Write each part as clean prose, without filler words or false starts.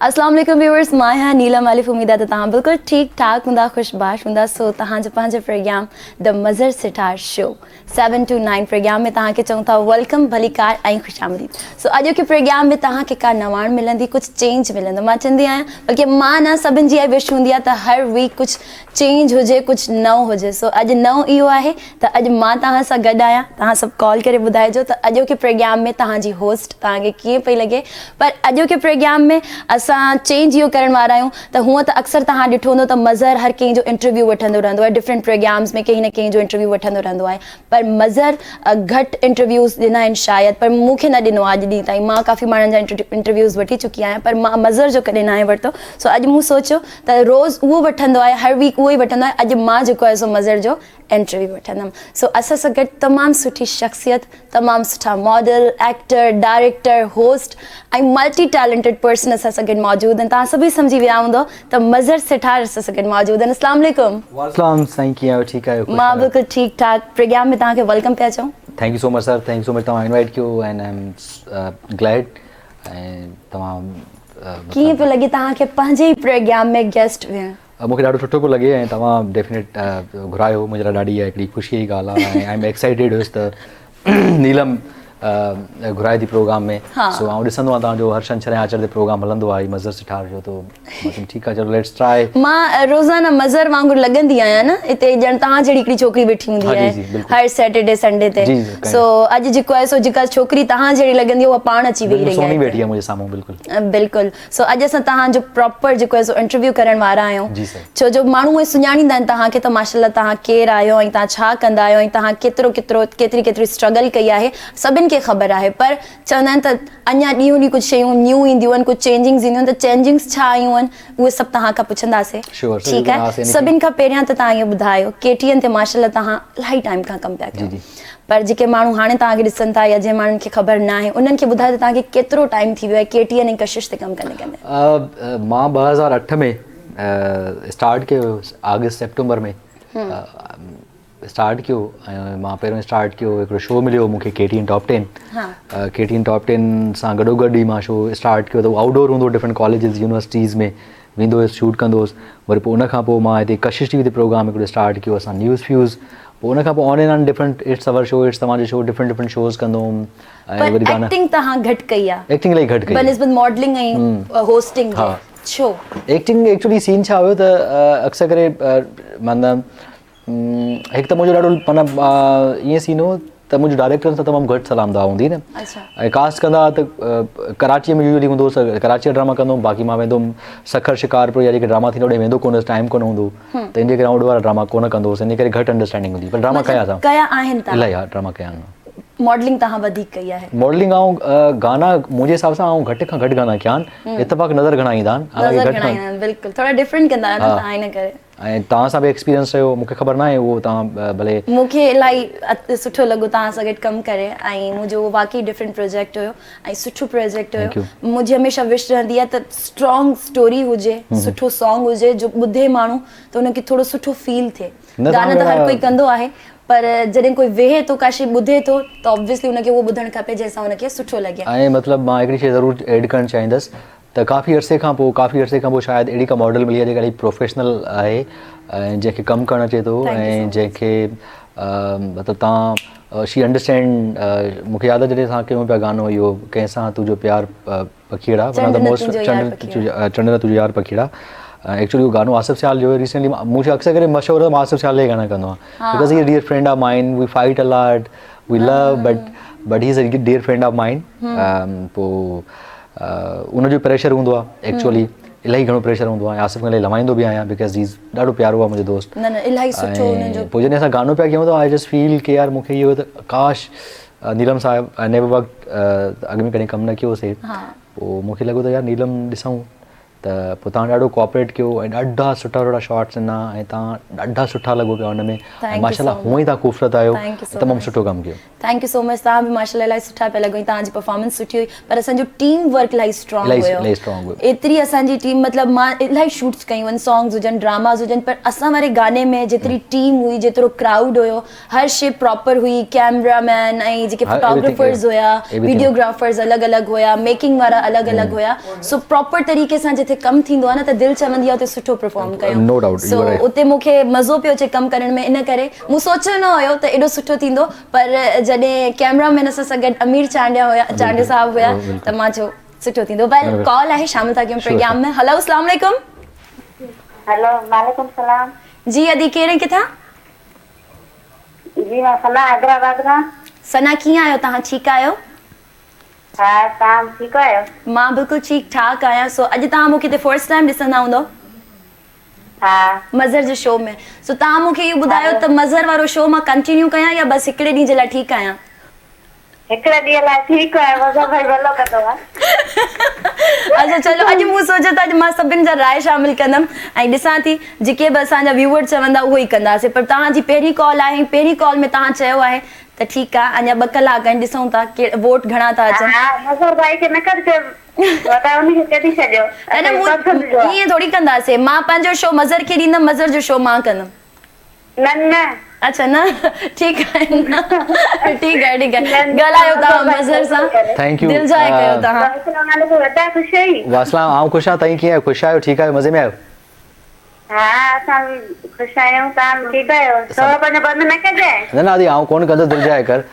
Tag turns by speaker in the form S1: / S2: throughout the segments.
S1: अस्सलाम वालेकुम व्यूअर्स, मां आहियां नीलम आलिफ। उम्मीद आहे त तव्हां बिल्कुलु ठीकु ठाक हूंदा, ख़ुशबाश हूंदा। सो तव्हांजो पंहिंजो program the Mazhar Sitar show 7 to 9 program में तव्हांखे चऊं था वेलकम, भलीकार ऐं ख़ुशामदीद। सो अॼु के प्रोग्राम में तव्हांखे का नवाण मिलंदी, कुझु चेंज मिलंदो। मां चवंदी आहियां बल्कि मां न सभिनि जी विश हूंदी आहे त हर वीक कुझु चेंज हुजे, कुझु नओं हुजे। सो अॼु नओं इहो आहे त अॼु मां तव्हां सां गॾु आहियां। तव्हां सभु कॉल करे ॿुधाइजो त अॼु के प्रोग्राम में तव्हांजी होस्ट तव्हांखे कीअं पई लॻे। पर अॼु के प्रोग्राम में असां चेंज इहो करण वारा आहियूं त हूअं त अक्सर तव्हां ॾिठो हूंदो त मज़र हर कंहिंजो इंटरव्यू वठंदो रहंदो आहे, डिफरेंट प्रोग्राम्स में कंहिं न कंहिं जो इंटरव्यू वठंदो रहंदो आहे। पर मज़र घटि इंटरव्यूज़ ॾिना आहिनि शायदि, पर मूंखे न ॾिनो आहे अॼु ॾींहुं ताईं। मां काफ़ी माण्हुनि जा इंटरव्यूज़ वठी चुकी आहियां, पर मां मज़र जो कॾहिं न आहे वरितो। सो अॼु मूं सोचियो त रोज़ उहो वठंदो आहे, हर वीक उहो ई वठंदो आहे। अॼु मां जेको आहे सो मज़र जो इंटरव्यू वठंदमि। सो असां सां गॾु तमामु सुठी शख़्सियत, तमामु सुठा मॉडल, एक्टर, डायरेक्टर, होस्ट ऐं मल्टी टैलेंटेड पर्सन असां सां गॾु मौजूदु आहिनि। तव्हां सभई सम्झी विया हूंदो त मज़र सितार असां सां गॾु मौजूदु आहिनि। अस्सलाम वालेकुम।
S2: वालेकुम साईं, कीअं आहियो? ठीकु आहियो?
S1: मां बिल्कुलु ठीकु ठाक। प्रोग्राम में तव्हांखे वेलकम पिया चऊं।
S2: Thank you so much sir, thank you so much. तव्हां इनवाइट कयो एंड आई एम ग्लैड। ऐं तव्हां
S1: कीअं पियो लॻे तव्हांखे पंहिंजे ई प्रोग्राम में गेस्ट वियणु?
S2: मूंखे ॾाढो सुठो पियो लॻे ऐं तव्हां डेफिनेट घुरायो, मुंहिंजे लाइ ॾाढी हिकिड़ी ख़ुशीअ जी ॻाल्हि आहे। ऐं आई एम एक्साइटेड हुयुसि त नीलम घुराए थी प्रोग्राम में। सो आउं ॾिसंदो आहियां तव्हांजो हर छंछरु ऐं आचर ते प्रोग्राम हलंदो आहे मज़र सितार जो। तो ठीकु आहे, चलो लेट्स ट्राई।
S1: मां रोज़ाना मज़र वांगुरु लॻंदी आहियां न हिते, ॼण तव्हां जहिड़ी हिकिड़ी छोकिरी वेठी हूंदी आहे हर सैटरडे संडे ते। सो अॼु जेको आहे सो जेका छोकिरी तव्हां जहिड़ी लॻंदी आहे उहा पाण अची वेही रही आहे,
S2: वेठी आहे मुंहिंजे साम्हूं। बिल्कुलु
S1: बिल्कुलु। सो अॼु असां तव्हांजो प्रॉपर जेको आहे सो इंटरव्यू करण वारा आहियूं। छो जो माण्हू उहे सुञाणींदा आहिनि तव्हांखे त माशाल्लाह तव्हां केरु आहियो ऐं तव्हां छा कंदा आहियो ऐं तव्हां केतिरी स्ट्रगल कई आहे, सभिनि खे ख़बर आहे। पर चवंदा आहिनि त अञा ॾींहों ॾींहुं कुझु शयूं न्यू ईंदियूं आहिनि, कुझु चेंजिंग्स ईंदियूं आहिनि। त चेंजिंग्स छा आयूं आहिनि उहे सभु तव्हां खां पुछंदासीं। ठीकु आहे। सभिनि खां पहिरियां त तव्हां इहो ॿुधायो, KTN ते माशाल्लाह तव्हां इलाही टाइम खां कमु पिया कयो, पर जेके माण्हू हाणे तव्हांखे ॾिसनि था या जंहिं माण्हुनि खे ख़बर न आहे उन्हनि खे ॿुधायो त तव्हांखे केतिरो टाइम थी वियो आहे KTN ऐं कशिश ते कमु कंदे?
S2: मां 2008 में स्टार्ट कयो, अगस्त सेप्टेम्बर में स्टार्ट कयो। ऐं मां पहिरियों स्टार्ट कयो, हिकिड़ो शो मिलियो मूंखे KTN टॉप 10। KTN टॉप 10 सां गॾोगॾु ई मां शो स्टार्ट कयो। त उहो आउटडोर हूंदो, डिफरेंट कॉलेजिस यूनिवर्सिटीज़ में वेंदो हुयुसि, शूट कंदो हुउसि। वरी पोइ उनखां पोइ मां हिते कशिश TV ते प्रोग्राम हिकिड़ो स्टार्ट कयो असां, न्यूज़ फ्यूज़। पोइ उनखां पोइ on and on different it's our show, it's तव्हांजो शो, डिफरेंट शोज़ कंदो हुउमि। ऐं वरी गाना
S1: एक्टिंग तव्हां घटि कई आहे?
S2: एक्टिंग इलाही घटि कई
S1: बनिस्बत मॉडलिंग ऐं होस्टिंग। छो? एक्टिंग
S2: एक्चुअली सीन छा हुयो त अक्सर करे मतिलबु हिकु त मुंहिंजो ॾाढो माना ईअं सीन हो त मुंहिंजो डायरेक्टर सां तमामु घटि सलाम दुआ हूंदी न। ऐं कास्ट कंदा त कराचीअ में यूजली हूंदो हुओ, कराची जा ड्रामा कंदो हुउमि। बाक़ी मां वेंदो हुउमि सखर शिकारपुर या जेके ड्रामा थींदो होॾे वेंदो कोन हुउसि, टाइम कोन हूंदो। त इन जे करे आउट वारा ड्रामा कोन कंदो हुउसि, इन करे घटि अंडरस्टैंडिंग हूंदी। पर ड्रामा कया आहिनि इलाही, ड्रामा कया आहिनि।
S1: मॉडलिंग तव्हां वधीक कई आहे?
S2: मॉडलिंग ऐं गाना मुंहिंजे हिसाब सां आउं घटि खां घटि गाना कया आहिनि। इत्तेफ़ाक़ नज़र घणा ईंदा आहिनि,
S1: बिल्कुलु थोरा डिफरेंट कंदा आहियो तव्हां, इन करे।
S2: ऐं तव्हां सां बि एक्सपीरियंस रहियो, मूंखे ख़बर न आहे उहो तव्हां भले।
S1: मूंखे इलाही सुठो लॻो तव्हां सां गॾु कमु करे, ऐं मुंहिंजो वाक़ई डिफरेंट प्रोजेक्ट हुयो ऐं सुठो प्रोजेक्ट हुयो। मुंहिंजी हमेशह विश रहंदी आहे त स्ट्रॉन्ग स्टोरी हुजे, सुठो सॉन्ग हुजे जो ॿुधे माण्हू त हुनखे थोरो सुठो फील थिए। गाना त हर कोई कंदो आहे, पर जॾहिं कोई वेहे थो काशी ॿुधे थो त ऑब्वियसली हुनखे उहो ॿुधणु खपे जंहिंसां हुनखे सुठो लॻे।
S2: ऐं मतिलबु मां हिकिड़ी शइ ज़रूरु ऐड करणु चाहींदुसि त काफ़ी अरसे खां पोइ शायदि अहिड़ी का मॉडल मिली आहे जेका इलाही प्रोफेशनल आहे ऐं जंहिंखे कमु करणु अचे थो ऐं जंहिंखे मतिलबु तव्हां शी अंडरस्टैंड। मूंखे यादि आहे जॾहिं असां कयूं पिया गानो इहो कंहिंसां तुंहिंजो प्यार पखीड़ा, वन ऑफ द मोस्ट चंड तुंहिंजो यार पखीड़ा। एक्चुअली उहो गानो आसिफ सियाल जो रिसेंटली मुझे अक्सर करे मशहूरु आहे, मां आसिफ सियाल जा गाना कंदो आहियां because he dear friend of mine, we fight a lot, we love but he is a dear friend of mine. पोइ उनजो प्रेशर हूंदो आहे, एक्चुअली इलाही घणो प्रेशर हूंदो आहे। आसिफ खां इलाही लमाईंदो बि आहियां बिकॉज़ ही ॾाढो प्यारो आहे मुंहिंजो दोस्त। पोइ जॾहिं असां गानो पिया कयूं त आई जस्ट फील कि यार मूंखे इहो त काश नीलम साहिब नेवर वर्क अॻु में कॾहिं कमु न कयोसीं। पोइ मूंखे लॻो त यार नीलम ॾिसूं त पोइ तव्हां ॾाढो कोऑपरेट कयो ऐं ॾाढा सुठा शॉट्स ॾिना ऐं तव्हां ॾाढा सुठा लॻो पिया हुन में
S1: you
S2: माशाल्लाह
S1: so
S2: हूअं ई तव्हां ख़ूबसूरत आहियो
S1: Thank you so
S2: तमामु
S1: much.
S2: सुठो कमु कयो
S1: थैंक यू सो मच तव्हां बि माशाल्लाह इलाही सुठा पिया लॻो तव्हांजी परफॉर्मेंस सुठी हुई पर असांजो टीम वर्क इलाही स्ट्रॉन्ग
S2: इलाही strong
S1: हुयो
S2: हुयो।
S1: एतिरी असांजी टीम मतिलबु मां इलाही शूट्स कयूं आहिनि सॉन्ग्स हुजनि ड्रामास हुजनि पर असां वारे गाने में जेतिरी टीम हुई जेतिरो क्राउड हुयो हर शइ प्रॉपर हुई कैमरामैन ऐं जेके
S2: हाँ,
S1: फोटोग्राफर्स हुया
S2: everything.
S1: वीडियोग्राफर्स अलॻि अलॻि हुया मेकिंग वारा अलॻि अलॻि हुया सो प्रॉपर तरीक़े सां जिथे कमु थींदो आहे न त दिलि चवंदी आहे उते सुठो परफॉर्म कयूं
S2: No doubt, you
S1: so
S2: are right.
S1: उते मूंखे मज़ो पियो अचे कमु करण में इन करे मूं सोचियो न हुयो त एॾो सुठो थींदो पर जॾहिं कैमरामैन असां सां गॾु अमीर चांडिया साहब हुया त मां चयो सुठो थींदो वेल कॉल आहे शामिल था कयूं प्रोग्राम में हेलो अस्सलाम वालेकुम
S3: हेलो वालेकुम सलाम
S1: जी अदी कहिड़े किथां
S3: जी मां सना हैदराबाद खां
S1: सना कीअं आहियो तव्हां ठीकु आहियो
S3: हा तव्हां ठीकु आहियो
S1: मां बिल्कुलु ठीकु ठाक आहियां सो अॼु तव्हां मूंखे हिते फर्स्ट टाइम ॾिसंदा हूंदव
S3: हा
S1: मज़र जे शो में सो तव्हां मूंखे इहो ॿुधायो त मज़र वारो शो मां कंटिन्यू कयां या बसि हिकिड़े ॾींहं जे लाइ ठीकु आहियां
S3: हिकिड़े ॾींहं लाइ ठीकु आहे मज़ो भाई भलो कंदो आहे
S1: अच्छा चलो अॼु मूं सोचियो त अॼु मां सभिनि जा राय शामिल कंदमि ऐं ॾिसां थी जेके बि असांजा व्यूअर चवंदा उहो ई कंदासीं पर तव्हांजी पहिरीं कॉल आहे पहिरीं कॉल में तव्हां चयो आहे त ठीकु आहे अञा 2 कलाक आहिनि ॾिसूं था के वोट घणा था अचनि
S3: हा मज़ो भाई खे न कर वॾा उनखे कढी छॾियो
S1: अरे ईअं थोरी कंदासीं मां पंहिंजो शो मज़र खे ॾींदमि मज़र जो शो मां कंदमि
S3: न न
S1: अच्छा न ठीकु आहे न ठीकु आहे ॻाल्हायो तव्हां मज़र सां
S2: थैंक यू
S1: दिलि जाए कयो तव्हां
S3: अस्सलाम वालेकुम वॾा ख़ुशि आई
S2: वासलाम आऊं ख़ुशि आहियां तव्हीं कीअं आहियो ख़ुशि आहियो ठीकु आहियो मज़े में आहियो
S3: हा असां बि ख़ुशि आहियूं तव्हां ठीकु आहियो थोरो पंहिंजो बंदि न कजांइ
S2: न आदी आऊं कोन कंदुसि दिलि जाए कर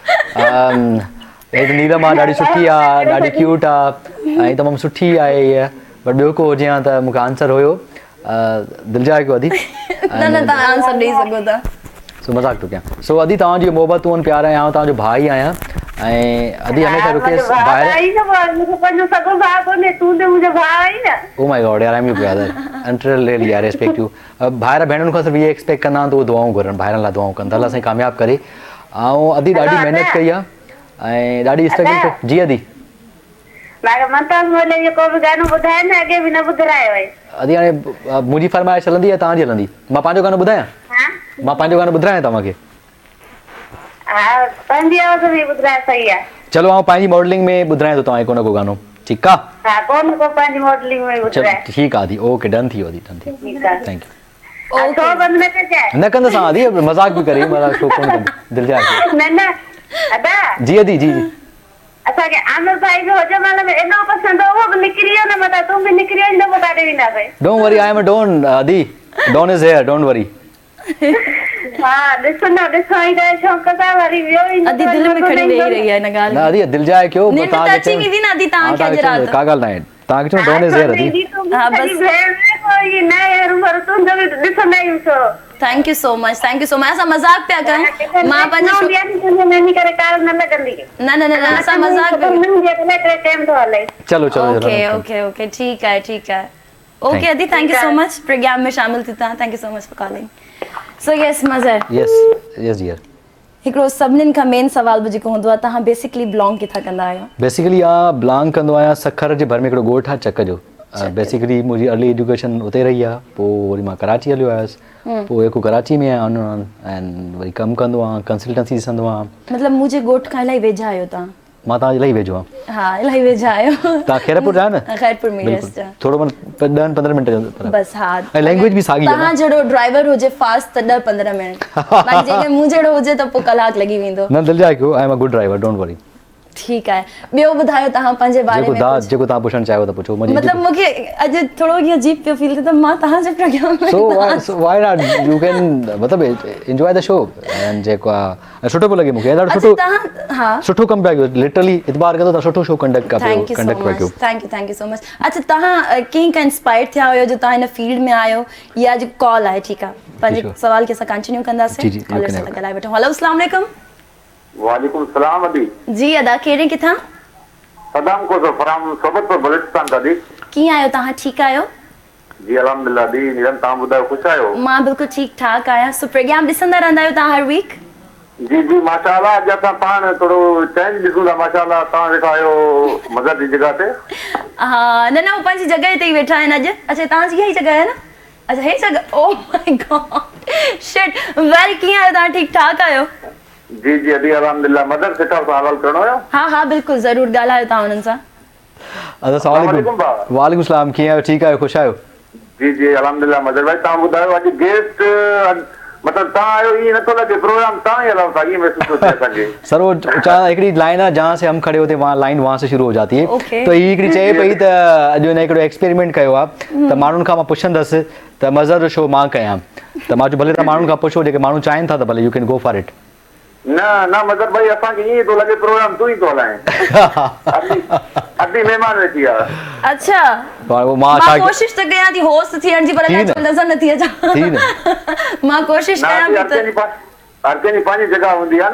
S2: हेठि नीलम आहे ॾाढी सुठी आहे ॾाढी क्यूट आहे ऐं तमामु सुठी आहे इहा बट ॿियो को हुजे हा त मूंखे आंसर हुयो दिलि जाए कयो अदी
S1: न न तव्हां आंसर ॾेई सघो था
S2: सो मज़ाक थो कयां सो अदी तव्हांजी मोहबतूं आहिनि प्यार आहियां तव्हांजो भाउ ई आहियां ऐं अदी हमेशह रुकेस ॿाहिरि
S3: मूंखे पंहिंजो सॻो भाउ कोन्हे तूं त मुंहिंजो भाउ आई न
S2: ओ माय गॉड यार I am your brother really I respect U ॿाहिरि भेणुनि खां सिर्फ़ु इहे एक्सपेक्ट कंदा आहिनि त उहे दुआऊं घुरनि ॿाहिरनि लाइ दुआऊं कनि त अलाह साईं कामयाबु करे ऐं अदी ॾाढी महिनत कई आहे ऐं ॾाढी स्ट्रगल जी अदी
S3: को बि गानो ॿुधाए न अॻे बि न ॿुधायो आहे
S2: अदी हाणे मुंहिंजी फरमाइश हलंदी या तव्हांजी हलंदी मां पंहिंजो गानो ॿुधायां मां पंहिंजो गानो ॿुधायां तव्हांखे
S3: हा पंहिंजी आवाज़ में ॿुधाए सही आहे
S2: चलो आउं पंहिंजी मॉडलिंग में ॿुधायां थो तव्हांखे को न को गानो ठीकु आहे
S3: हा कोन को पंहिंजी मॉडलिंग में
S2: चलो
S3: ॿुधाए
S2: ठीकु आहे आदी ओके डन थी वियो आदी डन थी वियो
S3: ठीकु आहे
S2: थैंक यू
S3: छो बंदि न कजांइ
S2: न कंदुसि आदी मज़ाक बि करे मज़ाक छो कोन कंदुसि दिलि जाए
S3: न न अदा
S2: जी अदी जी जी
S3: असांखे आमिर भाई जो होजमाल में एॾो पसंदि हो उहो बि निकिरी वियो न मता तूं बि निकिरी वञ त पोइ काॾे वेंदासीं
S2: don't worry I am Don अदी Don is here don't worry
S3: हा ॾिसो न ॾिसो ई करे शौक़ सां वरी वियो ई
S1: अदी दिलि में खड़ी वेही रही आहे हिन ॻाल्हि
S2: न
S1: में
S2: अदी दिलि जाए कयो
S1: निंड त अची वेंदी न अदी तव्हांखे अॼु राति
S2: का ॻाल्हि न आहे तव्हांखे चओ डोन इज हियर अदी
S1: हा, बस। थैंक यू सो मच असां मज़ाक पिया कयूं मां पंहिंजो न न न न असां मज़ाक पिया
S2: चलो चलो
S1: ओके ओके ओके ठीकु आहे ओके अदी thank you so much program में शामिल थी तव्हां thank you so much for calling so yes Mazhar
S2: yes yes dear
S1: हिकिड़ो सभिनीनि खां मेन सुवाल बि जेको हूंदो आहे तव्हां बेसिकली बिलोंग किथां कंदा आहियो
S2: बेसिकली बिलोंग कंदो आहियां सखर जे भर में हिकिड़ो ॻोठु आहे चक जो बेसिकली मुंहिंजी अर्ली एजुकेशन उते रही आहे पोइ वरी मां कराची हलियो आयुसि पोइ हिकु कराची में आहियां ऐं वरी कमु कंदो आहियां कंसल्टेंसी ॾिसंदो आहियां
S1: मतिलबु मुंहिंजे ॻोठ खां इलाही वेझा आहियो तव्हां
S2: मां तव्हां इलाही वेझो आहियां
S1: हा इलाही वेझा आहियो
S2: तव्हां ख़ैरपुर जा न
S1: ख़ैरपुर में
S2: बिल्कुलु
S1: yes,
S2: थोरो 10-15 मिंट जो
S1: बस हा
S2: ऐं लैंग्वेज बि साॻी आहे
S1: तव्हां जहिड़ो ड्राइवर हुजे फास्ट त 10-15 मिनट बाक़ी जेके मूं जहिड़ो हुजे त पोइ कलाक लॻी वेंदो
S2: न दिलि जाए कयो I am a good driver don't वरी
S1: ठीकु आहे ॿियो ॿुधायो तव्हां पंहिंजे बारे में कुझु?
S2: जेको तव्हां पुछणु चाहियो त पुछो
S1: मतिलबु मूंखे अॼु थोरो ईअं अजीब पियो फील थिए त मां तव्हांजे प्रोग्राम में
S2: so why not you can मतिलबु enjoy the show and जेको आहे सुठो पियो लॻे मूंखे ॾाढो
S1: अच्छा
S2: सुठो
S1: तव्हां हा
S2: सुठो कमु पिया कयो लिटरली इतबार कंदो तव्हां सुठो शो कंडक्ट
S1: थैंक यू
S2: पिया कयो
S1: थैंक यू सो मच अच्छा तव्हां कंहिं खां इंस्पायर थिया हुयो जो तव्हां हिन फील्ड में आयो या अॼु कॉल आहे ठीकु आहे पंहिंजे सवाल खे असां कंटिन्यू कंदासीं
S2: जी,
S1: कॉलर सां ॻाल्हाए वठूं हेलो अस्सलाम वालेकुम
S4: वालेकुम सलाम अदी
S1: जी अदा कहिड़े किथां
S4: सदाम को फ्रॉम सोबतपुर बलूचिस्तान दादी
S1: कीअं आहियो तव्हां ठीकु आहियो
S4: जी अल्हम्दुलिल्लाह दी निरन तव्हां ॿुधायो ख़ुशि आहियो
S1: मां बिल्कुलु ठीकु ठाक आहियां सो प्रोग्राम ॾिसंदा रहंदा आहियो तव्हां हर वीक
S4: जी जी माशाल्लाह अॼु असां पाण थोरो चेंज ॾिसूं था माशाल्लाह तव्हां वेठा आहियो मज़र जी जॻह ते
S1: हा न हू पंहिंजी जॻह ते ई वेठा आहिनि अॼु अच्छा तव्हांजी इहा ई जॻह आहे न अच्छा हे जॻह ओ माय गॉड शिट वेल कीअं आहियो तव्हां ठीकु ठाक आहियो
S4: जी जी अभी अल्हम्दुलिल्लाह मदर सिटा सां हवाल करणो हुयो
S1: हा बिल्कुलु ज़रूरु ॻाल्हायो तव्हां हुननि सां
S2: अस्सलाम वालेकुम वालेकुम सलाम कीअं आहियो ठीकु आहियो ख़ुशि आहियो
S4: जी जी अल्हम्दुलिल्लाह मदर भाई तव्हां ॿुधायो अॼु गेस्ट मतिलबु तव्हां आहियो ईअं नथो लॻे प्रोग्राम तव्हां ई हलाओ था ईअं महसूस थो थिए असांखे
S2: सर वो हिकिड़ी लाइन आहे जहाँ से हम खड़े होते वहाँ लाइन वहाँ से शुरू हो जाती है
S1: Okay.
S2: तो ही हिकिड़ी चए पई त अॼु हिन हिकिड़ो एक्सपेरिमेंट कयो आहे त माण्हुनि खां मां पुछंदसि त मज़र जो शो मां कयां त मां चयो भले तव्हां माण्हुनि खां पुछो जेके माण्हू चाहिनि था त भले U can go for it
S4: न न मदर भाई असांखे ईअं थो लॻे प्रोग्राम तूं ई थो हलाए अधी महिमान वेठी आहे
S1: अच्छा
S2: वो
S1: मां कोशिश त कयां थी होस्ट थियण जी पर नज़र नथी अचां मां कोशिश कयां थी त
S4: हर कंहिंजी पंहिंजी जॻह हूंदी आहे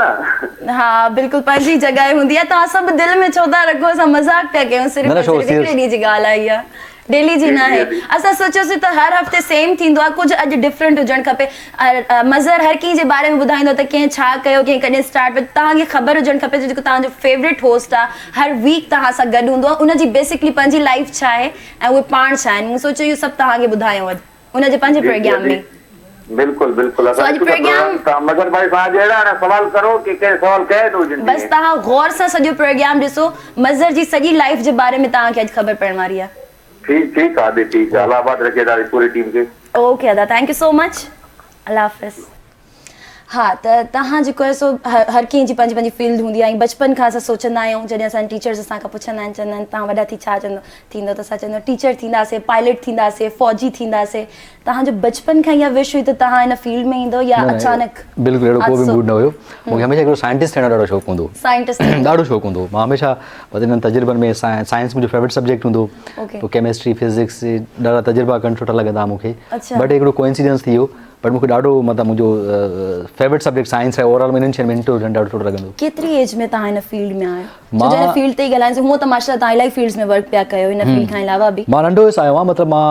S4: न
S1: हा बिल्कुलु पंहिंजी जॻह हूंदी आहे तव्हां सभु दिलि में छो था रखो असां मज़ाक पिया कयूं सिर्फ़ु हिकिड़े ॾींहं जी ॻाल्हि आहे इहा डेली जी न आहे असां सोचियोसीं त हर हफ़्ते सेम थींदो आहे कुझु अॼु डिफरेंट हुजणु खपे मज़र हर कंहिं जे बारे में ॿुधाईंदो त कंहिं छा कयो कंहिं कॾहिं स्टार्ट तव्हांखे ख़बर हुजणु खपे जेको तव्हांजो फेवरेट होस्ट आहे हर वीक तव्हां सां गॾु हूंदो आहे उनजी बेसिकली पंहिंजी लाइफ छा आहे ऐं उहे पाण छा आहिनि मूं सोचियो इहो सभु तव्हांखे ॿुधायूं अॼु उनजे पंहिंजे प्रोग्राम में
S4: बिल्कुलु बिल्कुलु मगर भाई तव्हां अहिड़ा सवाल करो कि कंहिं सवाल कयो न हुजनि
S1: बसि तव्हां गौर सां सॼो प्रोग्राम ॾिसो मज़र जी सॼी लाइफ जे बारे में तव्हांखे अॼु ख़बर पवण वारी आहे
S4: ठीक आहे ठीक आहे अलाहाबाद रखे था पूरी टीम खे
S1: ओके अदा थैंक यू सो मच अल्लाह हाफ़िज़ हा त तव्हां जेको आहे सो हर कंहिं जी पंहिंजी पंहिंजी फील्ड हूंदी आहे ऐं बचपन खां असां सोचंदा आहियूं जॾहिं असांजा टीचर्स असांखां पुछंदा आहिनि चवंदा आहिनि तव्हां वॾा थी छा थींदो त असां चवंदा टीचर थींदासीं पायलट थींदासीं फौजी थींदासीं तव्हांजो बचपन खां इहा विश हुई त तव्हां हिन फील्ड में ईंदो या अचानक
S2: बिल्कुलु अहिड़ो को बि मूड न हुयो मूंखे हमेशह हिकिड़ो साइंटिस्ट थियण जो ॾाढो शौक़ु हूंदो
S1: साइंटिस्ट
S2: ॾाढो शौक़ु हूंदो मां हमेशह वधीक तजुर्बनि में साइंस मुंहिंजो फेवरेट सब्जेक्ट हूंदो पोइ केमिस्ट्री फिज़िक्स ॾाढा तजुर्बा करणु सुठा लॻंदा मूंखे बट हिकिड़ो कोइंसिडेंस थी वियो बट मूंखे ॾाढो मतिलबु मुंहिंजो फेवरेट सब्जेक्ट साइंस आहे ओवरऑल में इन्हनि शयुनि में इंटरेस्ट ॾाढो सुठो लॻंदो
S1: केतिरी एज में तव्हां हिन फील्ड में आहियो जॾहिं फील्ड ते ई ॻाल्हाईंदासीं हूअं त माशाल्लाह तव्हां इलाही फील्ड्स में वर्क पिया कयो हिन फील्ड खां अलावा बि
S2: मां नंढो हुयुसि आयो आहियां मतिलबु मां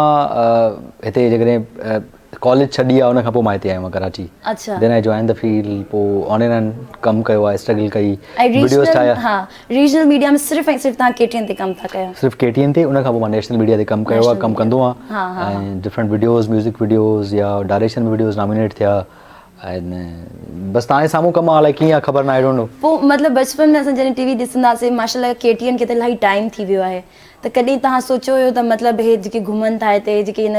S2: हिते जेकॾहिं कॉलेज छॾी आहे उन खां पोइ मां हिते आयो आहियां कराची
S1: अच्छा
S2: then I join the field पोइ ऑन एंड कमु कयो आहे स्ट्रगल कई
S1: वीडियोस ठाहिया हा रीजनल मीडिया में सिर्फ़ु ऐं सिर्फ़ु तव्हां केटीएन ते कमु था कयो
S2: सिर्फ़ु केटीएन ते उन खां पोइ मां नेशनल मीडिया ते कमु कयो आहे कमु कंदो आहियां ऐं डिफरेंट वीडियोज़ म्यूज़िक वीडियोज़ या डायरेक्शन वीडियोज़ नॉमिनेट थिया ऐं बसि तव्हांजे साम्हूं कमु आहे कीअं आहे ख़बर न आहे ॾोंडो
S1: पोइ मतिलबु बचपन में असां जॾहिं टीवी ॾिसंदासीं माशाल्लाह केटीएन खे त इलाही टाइम थी वियो आहे त कॾहिं तव्हां सोचियो हुयो त मतिलबु हे जेके घुमनि था हिते जेके हिन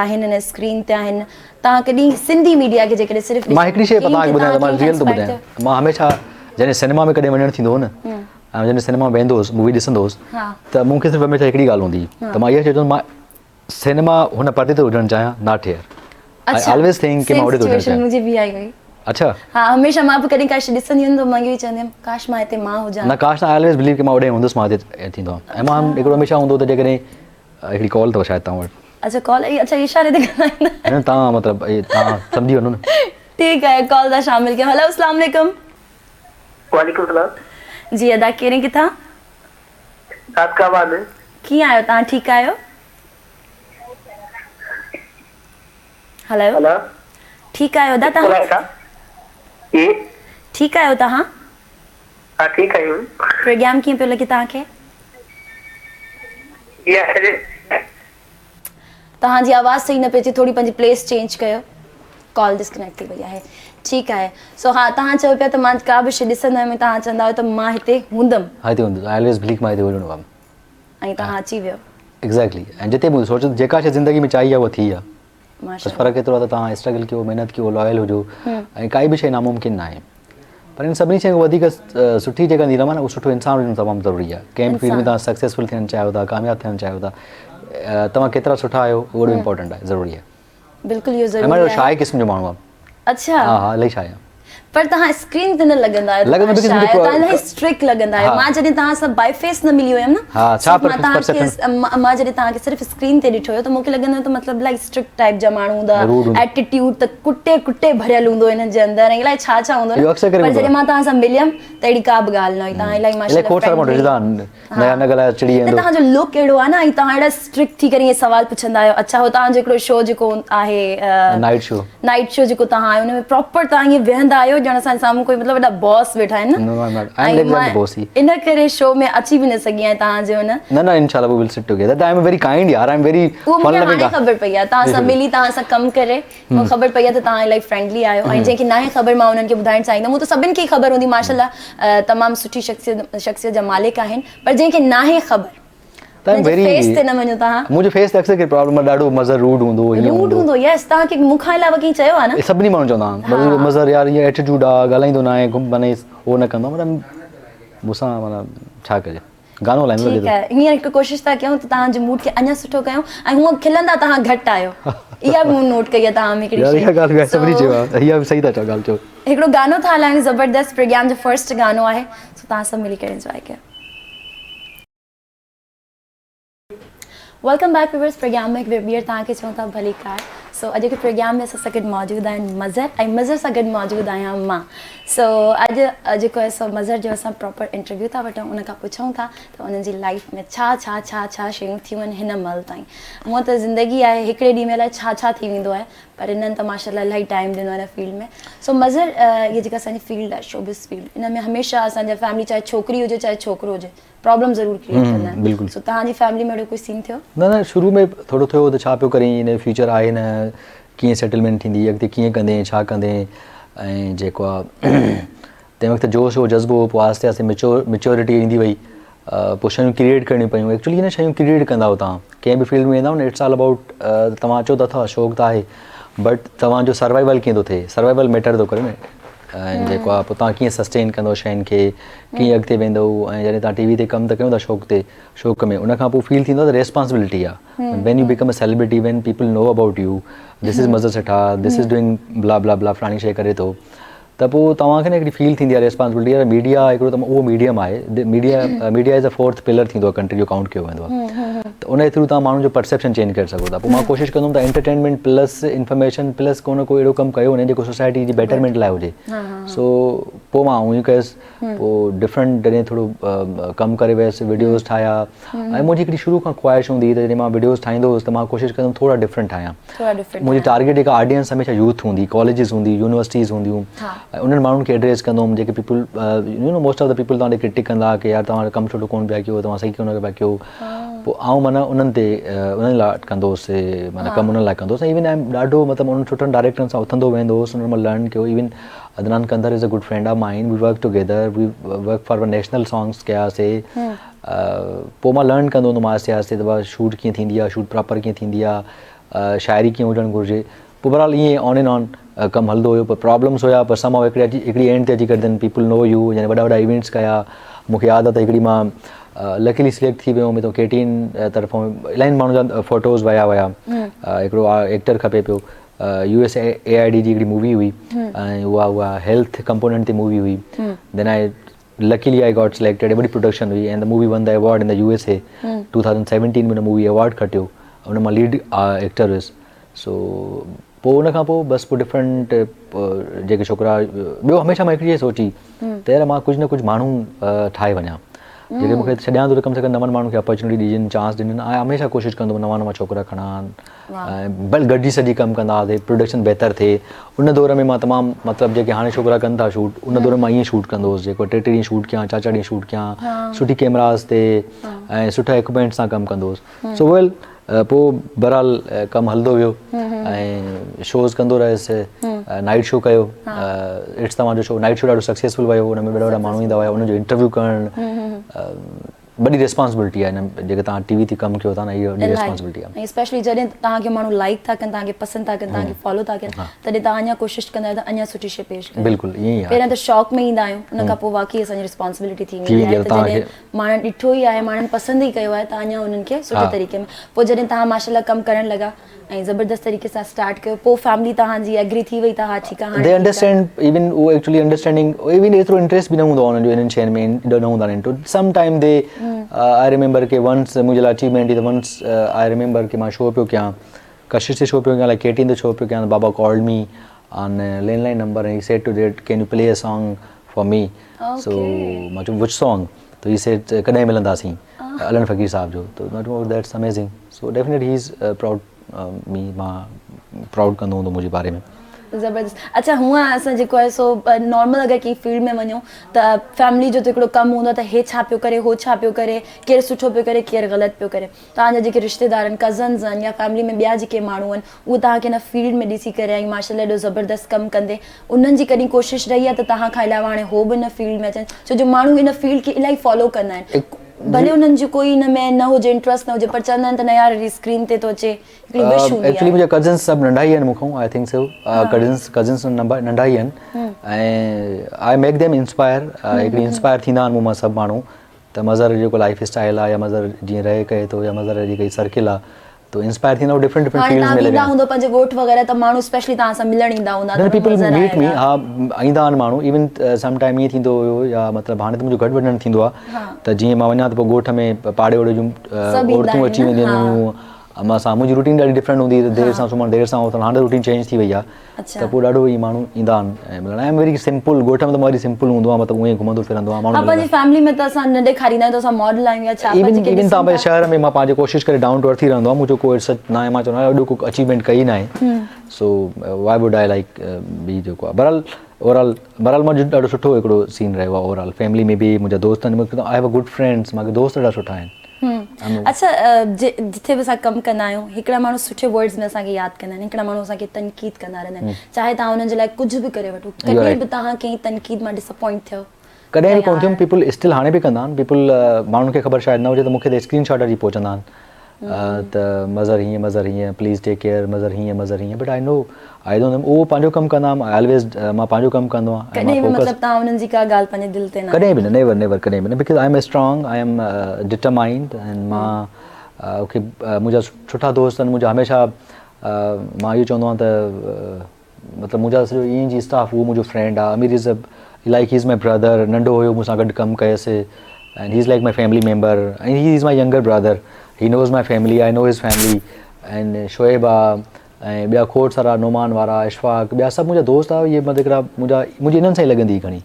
S1: आहिनि हिन स्क्रीन ते आहिनि तव्हां कॾहिं सिंधी मीडिया खे जेकॾहिं सिर्फ़ु
S2: मां हिकिड़ी शइ तव्हांखे ॿुधायां मां रियल थो ॿुधायां मां हमेशह जॾहिं सिनेमा में कॾहिं वञणु थींदो हो न ऐं जॾहिं सिनेमा में वेंदो हुउसि मूवी ॾिसंदो हुउसि त मूंखे सिर्फ़ु हमेशह हिकिड़ी ॻाल्हि हूंदी त मां इहा चवंदो मां सिनेमा हुन पर्दे ते हुजणु चाहियां not here I always think कि मां होॾे थो हुजणु चाहियां
S1: मुंहिंजी बि आई हुई
S2: अच्छा
S1: हा हमेशह मां बि कॾहिं काश ॾिसंदी हुयमि त मां इहो ई चवंदी हुयमि काश मां हिते मां हुजां
S2: न काश आई ऑलवेज बिलीव कि मां होॾे हूंदुसि मां हिते थींदो आहे ऐं मां हिकिड़ो हमेशह हूंदो त जेकॾहिं हिकिड़ी कॉल अथव शायदि तव्हां वटि
S1: अच्छा कॉल अच्छा इशारे ते ॻाल्हाईंदा
S2: न तव्हां मतिलबु तव्हां सम्झी वञो न
S1: ठीकु आहे कॉल था शामिल कयूं हेलो अस्सलाम वालेकुम
S4: वालेकुम सलाम
S1: जी अदा कहिड़े किथां
S4: सादकाबाद
S1: कीअं आहियो तव्हां ठीकु आहियो हेलो
S4: हेलो
S1: ठीकु आहियो अदा तव्हां ठीकु आहियो तव्हां
S4: हा ठीकु आहियूं
S1: प्रोग्राम कीअं पियो लॻे तव्हांखे तव्हांजी आवाज़ सही न पई अचे थोरी पंहिंजी प्लेस चेंज कयो कॉल डिस्कनेक्ट थी वई आहे ठीकु आहे सो हा तव्हां चयो पिया त मां का बि शइ ॾिसंदा आहियूं तव्हां चवंदा आहियो त मां हिते हूंदमि
S2: हिते हूंदुसि आई ऑलवेज बिलीव मां हिते हुजणो आहे
S1: ऐं तव्हां अची वियो
S2: एक्ज़ैक्टली ऐं जिते बि सोचो जेका शइ ज़िंदगी में चाहिए उहा थी आहे बसि
S1: माशाल्लाह
S2: फ़र्क़ु एतिरो आहे त तव्हां स्ट्रगल कयो महिनत कयो लॉयल हुजो ऐं काई बि शइ नामुमकिन न आहे पर इन सभिनी शयुनि खां वधीक सुठी जेका नीलम आहे न उहो सुठो इंसानु हुजणु तमामु ज़रूरी आहे कंहिं बि फील्ड में तव्हां सक्सेसफुल थियणु चाहियो था कामयाबु थियणु चाहियो था तव्हां केतिरा सुठा आहियो उहो बि इम्पोर्टेंट आहे ज़रूरी आहे
S1: बिल्कुलु इहो
S2: ऐं
S1: ज़रूरी
S2: मां
S1: आहे
S2: शाही क़िस्म जो माण्हू आहे
S1: अच्छा
S2: हा हा इलाही शाही आहे
S1: पर तव्हां स्क्रीन ते न लॻंदा आहियो तव्हां इलाही स्ट्रिक्ट लॻंदा आहियो मां जॾहिं तव्हां सां बाय फेस न मिली हुयमि न मां जॾहिं तव्हांखे सिर्फ़ु स्क्रीन ते ॾिठो हुयो त मूंखे लॻंदो त मतिलबु इलाही स्ट्रिक्ट टाइप जा माण्हू हूंदा एटीट्यूड त कुटे कुटे भरियल हूंदो हिननि जे अंदरि ऐं इलाही छा छा हूंदो पर जॾहिं मां तव्हां सां मिलियमि त अहिड़ी का बि ॻाल्हि न हुई तव्हां इलाही तव्हांजो लुक अहिड़ो आहे न ऐं तव्हां अहिड़ा स्ट्रिक्ट थी करे ईअं सवाल पुछंदा आहियो अच्छा हो तव्हांजो हिकिड़ो शो जेको आहे नाइट शो जेको तव्हां आहियो हुन में प्रॉपर तव्हां ईअं वेहंदा आहियो ॼण असां साम्हूं कोई मतिलबु वॾा बॉस वेठा आहिनि
S2: No, I'm not. I'm like that bossy.
S1: इन करे शो में अची बि न सघी आहियां तव्हांजे हुन
S2: No, inshallah we will sit together. I'm very kind यार, I'm very
S1: उहो
S2: fun
S1: मूंखे
S2: loving
S1: हाणे
S2: guy.
S1: ख़बर पई आहे तव्हां सां मिली तव्हां सां कमु करे मूंखे ख़बर पई आहे त तव्हां इलाही फ्रेंडली आहियो ऐं जंहिंखे नाहे ख़बर मां उन्हनि खे ॿुधाइणु चाहींदमि हू त सभिनि खे ख़बर हूंदी माशाल्लाह तमामु सुठी शख़्सियत जा मालिक आहिनि पर जंहिंखे नाहे ख़बर फेस ते न वञो तव्हां
S2: मुंहिंजो फेस ते अक्सर के प्रॉब्लम आहे ॾाढो मज़र रूड हूंदो
S1: रूड हूंदो यस तव्हांखे मूंखां अलावा कंहिं चयो आहे न
S2: सभिनी माण्हू चवंदा आहिनि मज़र यार ये एटीट्यूड आहे ॻाल्हाईंदो न आहे माने उहो न कंदो मतलब मूंसां माना छा कजे गानो हलाईंदो
S1: ठीकु आहे हींअर हिकु कोशिशि था कयूं त तव्हांजे मूड खे अञा सुठो कयूं ऐं हूअं खिलंदा तव्हां घटि आहियो इहा बि मूं नोट कई आहे तव्हां में
S2: यार इहा ॻाल्हि
S1: हिकिड़ी
S2: सभिनी चयो आहे इहा बि सही था चओ ॻाल्हि चओ
S1: हिकिड़ो गानो था हलायूं ज़बरदस्त प्रोग्राम जो फर्स्ट गानो आहे सो तव्हां सभु मिली करे इंजॉय कयो वेलकम बैक व्यूअर्स प्रोग्राम में हिकु ॿीहर तव्हांखे चऊं था भली कार सो अॼु के प्रोग्राम में असां सां गॾु मौजूदु आहिनि मज़र ऐं मज़र सां गॾु मौजूदु आहियां मां सो अॼु जेको आहे सो मज़र जो असां प्रॉपर इंटरव्यू था वठूं उन खां पुछूं था त उन्हनि जी लाइफ में छा शयूं थियूं आहिनि हिन महिल ताईं हूअं त ज़िंदगी आहे हिकिड़े ॾींहं में अलाए छा थी वेंदो आहे पर इन्हनि त माशाल्लाह इलाही टाइम ॾिनो आहे हिन फील्ड में सो मज़र इहा जेका असांजी फील्ड आहे शोबिस फील्ड इन में हमेशह असांजा फैमिली चाहे छोकिरी हुजे चाहे छोकिरो हुजे प्रॉब्लम ज़रूरु क्रिएट कंदा आहिनि
S2: बिल्कुलु
S1: सो तव्हांजी फैमिली में अहिड़ो कोई सीन थियो
S2: न शुरू में थोरो थियो त छा पियो करीं हिन फ्यूचर आहे न कीअं सेटलमेंट थींदी अॻिते कीअं कंदे छा कंदे ऐं जेको आहे तंहिं वक़्तु जोश हो जज़्बो पोइ आहिस्ते आहिस्ते मेच्योरिटी ईंदी वई पोइ शयूं क्रिएट करणियूं पयूं एक्चुअली हिन शयूं क्रिएट कंदा हो तव्हां कंहिं बि फील्ड में वेंदा न इट्स ऑल अबाउट तव्हां अचो त अथव शौक़ु त आहे बट तव्हांजो सर्वाइवल कीअं थो थिए सर्वाइवल मैटर थो करे न ऐं जेको आहे पोइ तव्हां कीअं सस्टेन कंदो शयुनि खे कीअं अॻिते वेंदो ऐं जॾहिं तव्हां टीवी ते कमु था कयूं था शौक़ में उनखां पोइ फील थींदो त रेस्पॉन्सिबिलिटी आहे when you become a celebrity when people know about you this is Mazhar सेठा this is doing blah blah blah फलाणी शइ करे थो त पोइ तव्हांखे न हिकिड़ी फील थींदी आहे रेस्पॉन्सिबिलिटी आहे मीडिया हिकिड़ो त उहो मीडियम आहे media is a fourth pillar थींदो आहे कंट्री जो काउंट कयो वेंदो आहे त उन जे थ्रू तव्हां माण्हुनि जो परसेप्शन चेंज करे सघो था पोइ मां कोशिशि कंदुमि त एंटरटेनमेंट प्लस इन्फॉर्मेशन प्लस को न को अहिड़ो कमु कयो वञे जेको सोसाइटी जी बेटरमेंट लाइ हुजे सो पोइ मां उहो ई कयुसि पोइ डिफरेंट जॾहिं थोरो कमु करे वियसि वीडियोज़ ठाहिया ऐं मुंहिंजी हिकिड़ी शुरू खां ख़्वाहिश हूंदी हुई त जॾहिं मां वीडियोज़ ठाहींदो हुउसि त मां कोशिशि कंदुमि थोरा डिफरेंट ठाहियां मुंहिंजी टारगेट जेका ऑडियंस हमेशह यूथ हूंदी कॉलेजिस हूंदी यूनिवर्सिटीज़ हूंदियूं ऐं उन्हनि माण्हुनि खे एड्रेस कंदुमि जेके people you know most of the people तव्हां क्रिटिक कंदा की यार तव्हां कमु सुठो कोन पिया कयो तव्हां सही कोन पिया कयो पोइ आउं माना उन्हनि लाइ कंदोसि माना कमु उन्हनि लाइ कंदोसि इवन आई ॾाढो मतिलबु उन्हनि सुठनि डायरेक्टरनि सां उथंदो वेंदो हुउसि उन्हनि मां लर्न कयो इवन अदनान कंदर is a good friend of mine we work together we work for national songs कयासीं पोइ मां लर्न कंदो हूंदुमि आहिस्ते आहिस्ते त शूट कीअं थींदी आहे शूट प्रॉपर कीअं थींदी आहे शाइरी कीअं हुजणु घुरिजे पोइ बहरहाल ईअं ऑन एंड ऑन कमु हलंदो हुयो पर प्रॉब्लम्स हुया पर समां हिकिड़ी एंड ते अची करे देन पीपल नो यू यानी वॾा वॾा इवेंट्स कया मूंखे यादि आहे त हिकिड़ी मां लकीली सिलेक्ट थी वियो हुउमि त केटीन तरफ़ां इलाही माण्हुनि जा फ़ोटोज़ विया हुया हिकिड़ो एक्टर खपे पियो USAID जी हिकिड़ी मूवी हुई ऐं उहा हेल्थ कंपोनेंट ते मूवी हुई then I luckily I got selected वॾी प्रोडक्शन हुई and the movie one the award in the USA 2017 में हुन मूवी अवॉर्ड खटियो हुन मां लीड एक्टर हुयुसि सो पोइ उनखां पोइ बसि पोइ डिफरेंट जेके छोकिरा ॿियो हमेशह मां हिकिड़ी सोची त यार मां कुझु न कुझु माण्हू ठाहे वञा जेके मूंखे छॾियां थो त कम से कम नवनि माण्हुनि खे अपॉर्चुनिटी ॾिजनि चांस ॾिजनि ऐं हमेशह कोशिशि कंदो नवां छोकिरा खणा ऐं भले गॾिजी सॼी कमु कंदा हुआसीं प्रोडक्शन बहितरु थिए उन दौर में मां तमामु मतिलबु जेके हाणे छोकिरा कनि था शूट उन दौर मां ईअं शूट कंदो हुउसि जेको 3 ॾींहं शूट कयां 4 ॾींहं शूट कयां सुठी कैमराज़ ते ऐं सुठा इक्विपमेंट सां कमु कंदो हुउसि सो वेल पोइ बहरहाल कमु हलंदो वियो ऐं शोज़ कंदो रहियुसि नाइट शो कयो इट्स तव्हांजो शो नाइट शो ॾाढो सक्सेसफुल वियो हुन में वॾा वॾा माण्हू ईंदा हुआ उनजो इंटरव्यू करणु वॾी रिस्पॉन्सिबिलिटी आहे हिन जेके तव्हां टीवी ते कमु कयो था न इहा वॾी रिस्पॉन्सिबिलिटी आहे
S1: ऐं स्पेशली जॾहिं तव्हांखे माण्हू लाइक था कनि तव्हांखे पसंदि था कनि तव्हांखे फॉलो था कनि तॾहिं तव्हां अञा कोशिशि कंदा आहियो त अञा सुठी शइ पेश कयो
S2: बिल्कुलु ईअं ई आहे
S1: पहिरियां त शौक़ में ईंदा आहियूं उन खां पोइ वाक़ई असांजी रिस्पॉन्सिबिलिटी थी वेंदी आहे त जॾहिं माण्हुनि ॾिठो ई आहे माण्हुनि पसंदि ई कयो आहे त अञा उन्हनि खे सुठे तरीक़े में पोइ जॾहिं तव्हां माशाल्लाह कमु करणु लॻा ऐं ज़बरदस्त तरीक़े सां स्टार्ट कयो पोइ फैमिली तव्हांजी एग्री थी वई त हा ठीकु आहे
S2: दे अंडरस्टैंड इवन उहो एक्चुअली अंडरस्टैंडिंग इवन एतिरो इंट्रस्ट बि न हूंदो आहे उन्हनि जो इन्हनि शयुनि में न हूंदा आहिनि to some time they I remember के वंस मुंहिंजे लाइ अचीवमेंट ई त वंस आई रिमेंबर कि मां शो पियो कयां कशिश ते शो पियो कयां लाइक केटीन ते शो पियो कयां बाबा called me on landline number ऐं he said today can you play a song for me so मां चयो विच सॉन्ग तो ही सेड कॾहिं मिलंदासीं अलन फ़कीर साहब जो तो मां चयो that's amazing so definitely he is proud मी मां प्राउड कंदो हूंदो मुंहिंजे बारे में
S1: ज़बरदस्त। अच्छा हूअं असां जेको आहे सो नॉर्मल अगरि कंहिं फील्ड में वञूं त फैमिली जो त हिकिड़ो कमु हूंदो आहे त हे छा पियो करे, हो छा पियो करे, केरु सुठो पियो करे, केरु ग़लति पियो करे। तव्हांजा जेके रिश्तेदार आहिनि, कज़न्स आहिनि या फैमिली में ॿिया जेके माण्हू आहिनि उहे तव्हांखे हिन फील्ड में ॾिसी करे ऐं माशाल्लाह एॾो ज़बरदस्त कमु कंदे उन्हनि जी कॾहिं कोशिशि रही आहे त तव्हां खां अलावा हाणे हो बि हिन फील्ड में अचनि, छो जो माण्हू हिन फील्ड खे इलाही फॉलो कंदा आहिनि, भले उन्हनि जो कोई हिन में न हुजे, इंट्रस्ट न हुजे, पर चवंदा आहिनि त न यार स्क्रीन ते थो अचे, हिकिड़ी विश हूंदी आहे।
S2: एक्चुअली मुंहिंजा कज़न्स सभु नंढा ई आहिनि मूंखां, आई थिंक सो कज़न्स नंढा ई आहिनि ऐं आई मेक देम इंस्पायर, हिकिड़ी इंस्पायर थींदा आहिनि मूं मां सभु माण्हू त मज़र जेको लाइफ स्टाइल आहे या मज़र जीअं रहे करे थो या मज़र जी काई सर्किल आहे तो इंस्पायर थींदा डिफरेंट फील्ड्स में
S1: ईंदा हूंदो पंहिंजे ॻोठ वग़ैरह त माण्हू स्पेशली तव्हां सां मिलण ईंदा हूंदा
S2: त पीपल मीट मी, हा ईंदा आहिनि माण्हू, इवन सम टाइम ईअं थींदो हुयो या मतिलबु हाणे त मुंहिंजो घटि वञणु थींदो आहे त जीअं मां वञा त पोइ ॻोठ में पाड़े ओड़े जूं औरतूं अची वेंदियूं आहिनि, मां सां मुंहिंजी रूटीन ॾाढी डिफरेंट हूंदी हुई, देरि सां सुम्हणु देरि सां उथणु, हाणे रूटीन चेंज थी वई आहे त पोइ ॾाढो ई माण्हू ईंदा आहिनि ऐं मतिलबु आई एम वेरी सिंपल, ॻोठ में त मां वरी सिंपल हूंदो आहे, मतिलबु उअं ई घुमंदो फिरंदो आहे माण्हू।
S1: पंहिंजी फैमिली में त असां न ॾेखारींदा आहियूं त असां मॉडल आहियूं या छा,
S2: इवन तव्हां पंहिंजे शहर में मां पंहिंजे कोशिशि करे डाउन टू अर्थ ई रहंदो आहे, मुंहिंजो कोई सच न आहे, मां चवंदो आहियां एॾो को अचीवमेंट कई न आहे, so why would I like be जेको आहे बहरहाल मुंहिंजो ॾाढो सुठो हिकिड़ो सीन रहियो आहे ओवरऑल, फैमिली में बि मुंहिंजा दोस्त आहिनि, मूंखे I have a good friends, मूंखे दोस्त ॾाढा सुठा आहिनि।
S1: अच्छा जिथे बि असां कमु कंदा आहियूं हिकिड़ा माण्हू सुठे वर्ड्स में असांखे यादि कंदा आहिनि, हिकिड़ा माण्हू असांखे तनक़ीद कंदा रहंदा आहिनि, चाहे तव्हां हुननि जे लाइ कुझु बि करे वठो, कॾहिं बि तव्हां कंहिं तनक़ीद मां डिसअपॉइंट थियो?
S2: कॾहिं बि कोन थियुमि, पीपल स्टिल हाणे बि कंदा आहिनि, पीपल माण्हुनि खे ख़बर शायदि न हुजे त मूंखे त स्क्रीन शॉट अची पहुचंदा आहिनि त मज़र हीअं प्लीज़ टेक केयर, मज़र हीअं, but I know I don't know, उहो पंहिंजो कमु कंदा आहिनि, ऑलवेज मां पंहिंजो कमु कंदो आहियां,
S1: कॾहिं बि मतिलबु तव्हां हुननि जी का ॻाल्हि पंहिंजे दिलि ते न?
S2: कॾहिं बि न, नेवर कॾहिं बि न, because I am strong, I am determined and मां मुंहिंजा सुठा दोस्त आहिनि, मुंहिंजा हमेशह मां इहो चवंदो आहियां त मतिलबु मुंहिंजा सॼो ईअं जी स्टाफ उहो मुंहिंजो फ्रेंड आहे, Amir is like he is my brother, नंढो हुयो मूंसां गॾु कमु कयसि and he is like my family member and he is my younger brother, he knows my family, I know his family and Shoaib आहे ऐं ॿिया खोड़ सारा नोमान वारा, इशफाक, ॿिया सभु मुंहिंजा दोस्त आहे, इहे मतिलबु हिकिड़ा मुंहिंजी इन्हनि सां ई लॻंदी घणी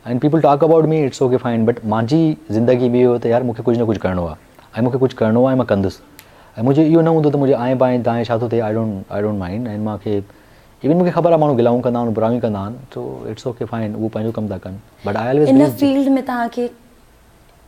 S2: and people talk about me, it's okay fine, but मुंहिंजी ज़िंदगी में इहो त यार मूंखे कुझु न कुझु करिणो आहे ऐं मूंखे कुझु करिणो आहे, मां कंदुसि ऐं मुंहिंजो इहो न हूंदो त मुंहिंजे आए बाए दाएं छा थो थिए, आई डोंट माइंड ऐं मूंखे इवन मूंखे ख़बर आहे माण्हू गिलाऊं कंदा आहिनि, बुरायूं कंदा आहिनि, सो इट्स ओके फाइन, उहो पंहिंजो कमु था कनि, but I always
S1: in field में तव्हांखे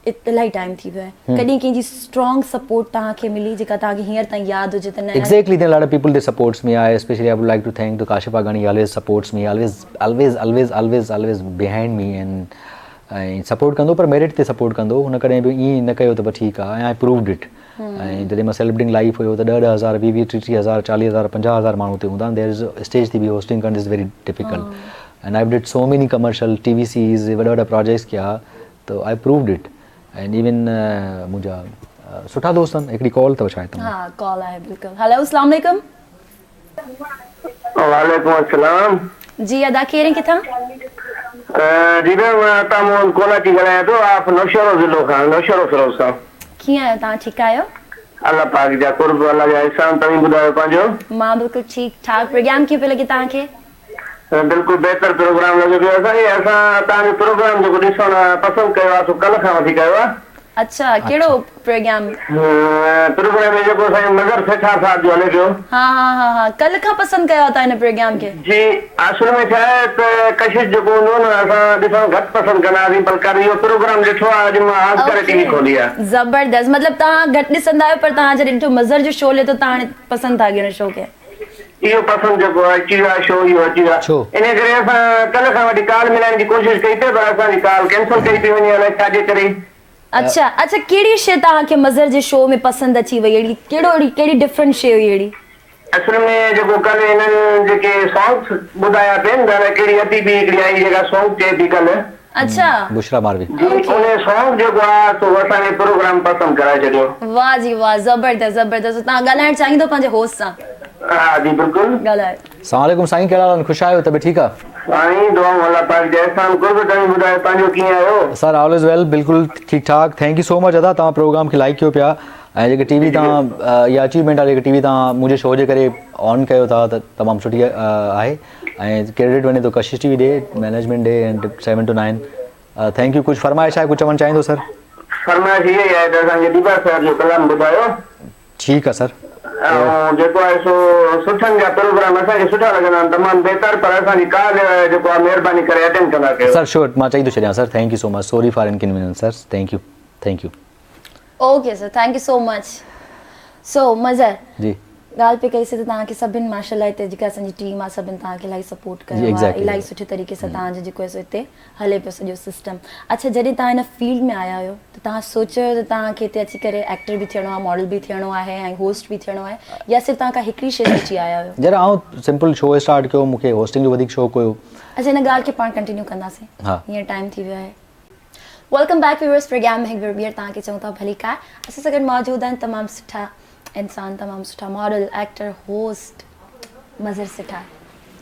S1: इलाही टाइम थी वियो आहे, कॾहिं कंहिंजी स्ट्रॉन्ग सपोर्ट तव्हांखे मिली जेका तव्हांखे हींअर ताईं यादि हुजे त न?
S2: Exactly, there are a lot of people that supports me. Especially I would like to thank to Kashifa Gani, always supports me, always behind me and support कंदो, पर मेरिट ते सपोर्ट कंदो, हुन कॾहिं बि ईअं न कयो त बि ठीकु आहे, आई प्रूव्ड इट। ऐं जॾहिं मां सेलिब्रिटिंग लाइफ हुयो त 10,000 20,000 40,000 50,000 माण्हू हुते हूंदा आहिनि, देयर इज़ स्टेज ते बि होस्टिंग करणु is very difficult and I did so many commercial TV series वॾा वॾा प्रोजेक्ट्स किया, त आई प्रूव्ड इट एंड इवन मुंहिंजा सुठा दोस्त आहिनि। हिकिड़ी कॉल अथव शायदि?
S1: हा कॉल आहे बिल्कुलु। हेलो अस्सलाम वालेकुम।
S4: वालेकुम अस्सलाम
S1: जी अदा केरु किथां?
S4: जी मैं तव्हां कोला थी ॻाल्हायां थो, आप नौशहरो ज़िलो खां, नौशहरो फिरोज़ खां।
S1: कीअं आहियो तव्हां, ठीकु आहियो?
S4: अल्लाह पाक जा कुर्ब, अल्लाह जा एहसान, तव्हां ॿुधायो पंहिंजो?
S1: मां बिल्कुलु ठीकु ठाक। प्रोग्राम कीअं पियो लॻे तव्हांखे?
S4: बिल्कुलु बहितर प्रोग्राम लॻो पियो असांखे, असां तव्हांजो प्रोग्राम जेको ॾिसण पसंदि कयो आहे सो कल्ह खां वठी कयो आहे।
S1: अच्छा कहिड़ो प्रोग्राम?
S4: प्रोग्राम जेको असांजो नज़र सेठा साहब जो हले पियो।
S1: हा कल्ह खां पसंदि कयो आहे तव्हां हिन प्रोग्राम खे?
S4: जी असुल में छा आहे त कशिश जेको हूंदो न असां ॾिसणु घटि पसंदि कंदा हुआसीं, पर कर इहो प्रोग्राम ॾिठो आहे, अॼु मां आज करे टीवी खोली आहे।
S1: ज़बरदस्त, मतिलबु तव्हां घटि ॾिसंदा आहियो पर तव्हां जॾहिं ॾिठो मज़र जो शो लियो त तव्हां हाणे पसंदि था कयो हिन शो खे?
S4: इहो पसंदि जेको अची वियो आहे शो, इहो अची वियो आहे, इन करे असां कल्ह खां वठी कॉल मिलाइण जी कोशिशि कई पिए, पर असांजी कॉल कैंसिल कई पई वञे, अलाए छाजे करे।
S1: अच्छा कहिड़ी शइ तव्हांखे मज़र जे शो में पसंदि अची वई? अहिड़ी कहिड़ी डिफरेंट शइ हुई अहिड़ी?
S4: असल में जेको कल्ह हिननि जेके सॉन्ग्स ॿुधाया पिया आहिनि, कहिड़ी अती बि हिकिड़ी आई जेका सॉन्ग चए थी कल्ह,
S1: अच्छा
S2: बुशरा मारवी,
S4: उन सॉन्ग जेको आहे सो असांखे प्रोग्राम पसंदि कराए छॾियो।
S1: वाह जी वाह, ज़बरदस्त। तव्हां ॻाल्हाइण चाहींदो पंहिंजे होस्ट सां?
S4: हा जी बिल्कुलु
S1: ॻाल्हायो।
S2: अस्सलाम वालेकुम साईं, कहिड़ा हाल? ख़ुशि आहियो? तबियत ठीकु आहे?
S4: साईं दुआ अल्लाह पाक जा एहसान कुर्ब, तव्हां ॿुधायो पंहिंजो कीअं आहियो?
S2: सर ऑलवेज वेल, बिल्कुलु ठीकु ठाक, थैंक यू सो मच अदा, तव्हां प्रोग्राम खे लाइक कयो पिया ऐं जेके टीवी तव्हां इहा अचीवमेंट आहे जेके टीवी तव्हां मुंहिंजे शो जे करे ऑन कयो था त तमामु सुठी आहे ऐं क्रेडिट वञे थो कशिश टीवी ॾे, मैनेजमेंट ॾे एंड 7 to 9। Thank U. कुझु फरमाइश आहे, कुझु चवणु चाहींदो सर?
S4: फरमाइश इहा ई आहे त असांखे दीपा सर जो कलाम ॿुधायो।
S2: ठीकु आहे सर।
S4: ऐं जेको आहे सो सुठनि जा प्रोग्राम असांखे सुठा लॻंदा आहिनि तमामु बहितर पर असांजी कार जेको आहे महिरबानी करे अटेंड कंदा कयो
S2: सर श्योर मां चई थो छॾियां sir thank you so much sorry for inconvenience sir thank you
S1: okay sir thank you so much so Mazhar
S2: जी
S1: ॻाल्हि पे कईसीं त तव्हांखे सभिनि माशाल्लाह हिते जेका असांजी टीम आहे सभिनि तव्हांखे इलाही सपोर्ट कयो आहे
S2: exactly.
S1: इलाही सुठे तरीक़े सां तव्हांजो जेको आहे सो हिते हले पियो सॼो सिस्टम अच्छा जॾहिं तव्हां हिन फील्ड में आया आहियो त तव्हां सोचियो त तव्हांखे हिते अची करे एक्टर बि थियणो आहे मॉडल बि थियणो आहे ऐं होस्ट बि थियणो आहे या सिर्फ़ु तव्हां हिकिड़ी शइ अची आया आहियो
S2: जरा आउं सिंपल शो स्टार्ट कयो मूंखे होस्टिंग जो वधीक शौक़ु हुयो
S1: अच्छा हिन ॻाल्हि खे पाण कंटिन्यू कंदासीं
S2: हा
S1: हींअर टाइम थी वियो आहे वेलकम बैक व्यूअर्स प्रोग्राम में हिकु बार ॿीहर तव्हांखे चऊं था भली कार असां सां गॾु मौजूदु आहिनि तमामु सुठा इंसान तमामु सुठा मॉडल एक्टर होस्ट मज़र सिठार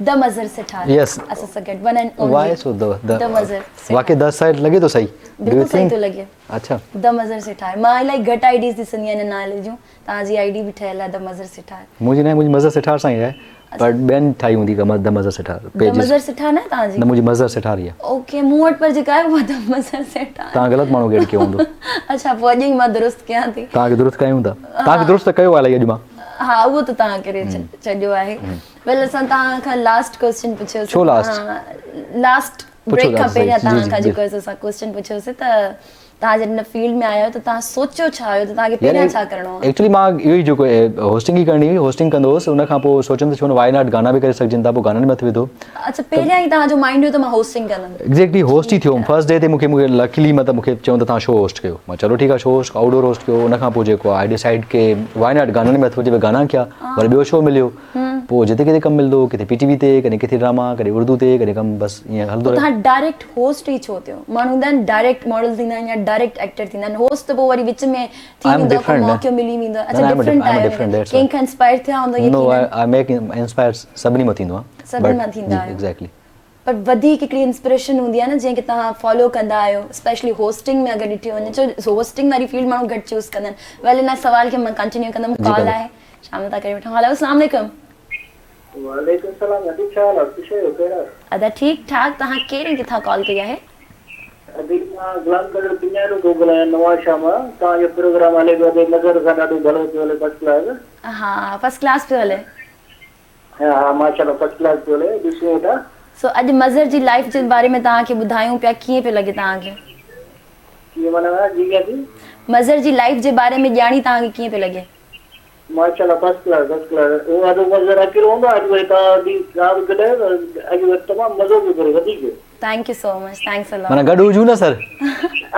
S1: द मज़र सिठार
S2: Yes.
S1: असां सां गॾु one and
S2: Why
S1: only
S2: so
S1: the Mazhar
S2: वाकई 10 साइड लगे तो सही
S1: बिल्कुलु सही थो लॻे
S2: अच्छा
S1: द मज़र सिठार मां इलाही घटि आईडीज़ ॾिसंदी आहियां हिन नाले जूं तव्हांजी आईडी बि ठहियल आहे द मज़र सिठार
S2: मुंहिंजी मज़र सिठार सां ई आहे पर ॿियनि ठाही हूंदी द मज़र सिठार
S1: द
S2: पेजिस
S1: मज़र सिठार न तव्हांजी
S2: न मुंहिंजी मज़र सिठार ई आहे
S1: ओके मूं वटि पर जेका आहे उहा द मज़र सिठार
S2: तव्हां ग़लति माण्हू गेड कयो हूंदो
S1: अच्छा पोइ अॼु ई मां दुरुस्त कयां थी
S2: तव्हांखे दुरुस्त कयूं था तव्हांखे दुरुस्त कयो आहे अॼु मां
S1: हाँ उहो त तव्हां करे छॾियो आहे वेल असां तव्हां खां लास्ट क्वेश्चन पुछियोसीं
S2: छो last?
S1: लास्ट
S2: पुछो
S1: ब्रेक खां
S2: था,
S1: पहिरियां
S2: जी,
S1: तव्हां
S2: जी,
S1: खां
S2: जी।
S1: जेको आहे असां क्वेश्चन पुछियोसीं त तव्हां जॾहिं हिन फील्ड में आया आहियो त तव्हां सोचियो छा आहियो त तव्हांखे पहिरियां छा करिणो आहे
S2: एक्चुअली मां इहो ई जेको होस्टिंग ई करणी हुई होस्टिंग कंदो हुउसि उन खां पोइ सोचंदो छो न वाई नॉट गाना बि करे सघजनि था पोइ गाननि में हथु विधो
S1: अच्छा पहिरियां ई तव्हांजो माइंड हुयो त मां होस्टिंग कंदमि
S2: एक्ज़ैक्टली होस्ट ई थियो फर्स्ट डे ते मूंखे लकीली मतिलबु मूंखे चवनि त तव्हां शो होस्ट कयो मां चलो ठीकु आहे शो होस्ट आउटडोर होस्ट कयो उन खां पोइ जेको आहे आई डिसाइड के वाई नॉट गाननि में हथु विझे गाना कया वरी ॿियो शो मिलियो पोइ जिते किथे कमु मिलंदो किथे पीटीवी ते कॾहिं किथे ड्रामा कॾहिं उर्दू ते कॾहिं कमु बसि ईअं हलंदो रहे
S1: तव्हां डायरेक्ट होस्ट ई छो थियो माण्हू हूंदा आहिनि डायरेक्ट मॉडल थींदा आहिनि या डायरेक्ट एक्टर थींदा आहिनि होस्ट त पोइ वरी विच में थी
S2: I'm
S1: वेंदो
S2: different,
S1: मौक़ो मिली वेंदो
S2: No,
S1: अच्छा
S2: I'm
S1: डिफरेंट
S2: I'm
S1: आहे
S2: different, that's
S1: कंहिं खां इंस्पायर थिया हूंदो
S2: नो
S1: यकीनन
S2: आई मेक इंस्पायर सभिनी मां थींदो आहे
S1: सभिनी मां थींदा आहियो।
S2: एक्ज़ैक्टली
S1: पर वधीक हिकिड़ी इंस्पिरेशन हूंदी आहे न जंहिंखे तव्हां फॉलो कंदा आहियो स्पेशली होस्टिंग में अगरि ॾिठी वञे छो होस्टिंग वारी फील्ड माण्हू घटि चूज़ कंदा आहिनि वेल हिन सवाल खे मां कंटिन्यू कंदमि
S2: जी,
S1: कॉल
S2: भले।
S1: आहे शाम था करे वठूं हेलो अस्सलाम वालेकुम
S4: वालेकुम सलाम अदी छा हाल आहे ख़ुशि आहियो कहिड़ा
S1: अदा ठीकु ठाक तव्हां कहिड़ी किथां कॉल कई आहे
S4: अदी मां गुलाम कदर पिञारो थो ॻाल्हायां नवां शाम तव्हांजो प्रोग्राम हले पियो अॼु नज़र सां ॾाढो भलो पियो हले फर्स्ट क्लास
S1: हा फर्स्ट क्लास पियो हले
S4: हा हा माशाल्लाह फर्स्ट क्लास पियो हले ॾिसूं वेठा
S1: सो अॼु मज़र जी लाइफ जे बारे में तव्हांखे ॿुधायूं पिया कीअं पियो लॻे तव्हांखे
S4: कीअं माना जी क्या थी
S1: मज़र जी लाइफ जे बारे में ॼाणी तव्हांखे कीअं पियो लॻे
S4: माशाल्लाह फर्स्ट क्लास वो आदो मज़र अकेलो हूंदो आहे अॼु वरी तव्हां बि कॾहिं अॼु वरी तमामु मज़ो पियो करे वधीक
S1: thank you so much thanks a
S2: माना
S1: लॉट
S2: गॾु हुजूं न सर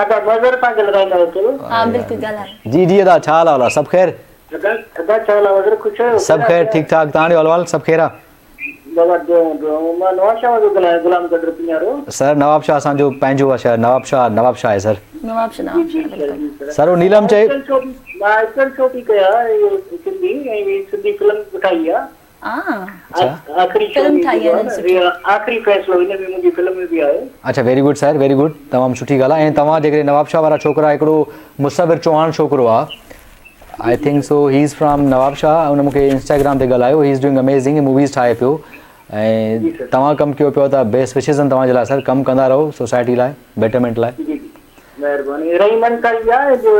S4: अदा मज़र तव्हांखे लॻाईंदा चलो
S1: हा बिल्कुलु ॻाल्हायो
S2: जी जी अदा छा हाल आहे सभु ख़ैर
S4: अदा छा हाल आहे मज़र ख़ुशि आहियो
S2: सभु ख़ैर ठीकु ठाक तव्हांजो अहवाल सभु ख़ैर आहे
S4: बाबा मां नवां शाह जो ॻाल्हायां गुलाम कदर पिञारो
S2: सर नवाब शाह असांजो पंहिंजो आहे शहर नवाब शाह आहे सर
S1: नवाब शाह बिल्कुलु
S2: सर वो नीलम चए
S4: मां एक्टर छो थी कयां इहो सिंधी ऐं सिंधी फिल्म ठाही आहे आख़िरी
S1: फिल्म ठाही आहे
S4: आख़िरी फ़ैसिलो हिन में मुंहिंजी फिल्म में बि आहे
S2: अच्छा very good sir very good तमामु सुठी ॻाल्हि आहे ऐं तव्हां जेकॾहिं नवाब शाह वारा छोकिरा हिकिड़ो मुसाविर चौहान छोकिरो आहे I think so he is from Nawab Shah हुन मूंखे इंस्टाग्राम ते ॻाल्हायो he is doing amazing movies ठाहे पियो ऐं तव्हां कमु कयो पियो त बेस्ट विशेस आहिनि तव्हांजे लाइ सर कमु कंदा रहो सोसाइटी लाइ बेटरमेंट लाइ
S4: जी महिरबानी रही मनकारी आहे जो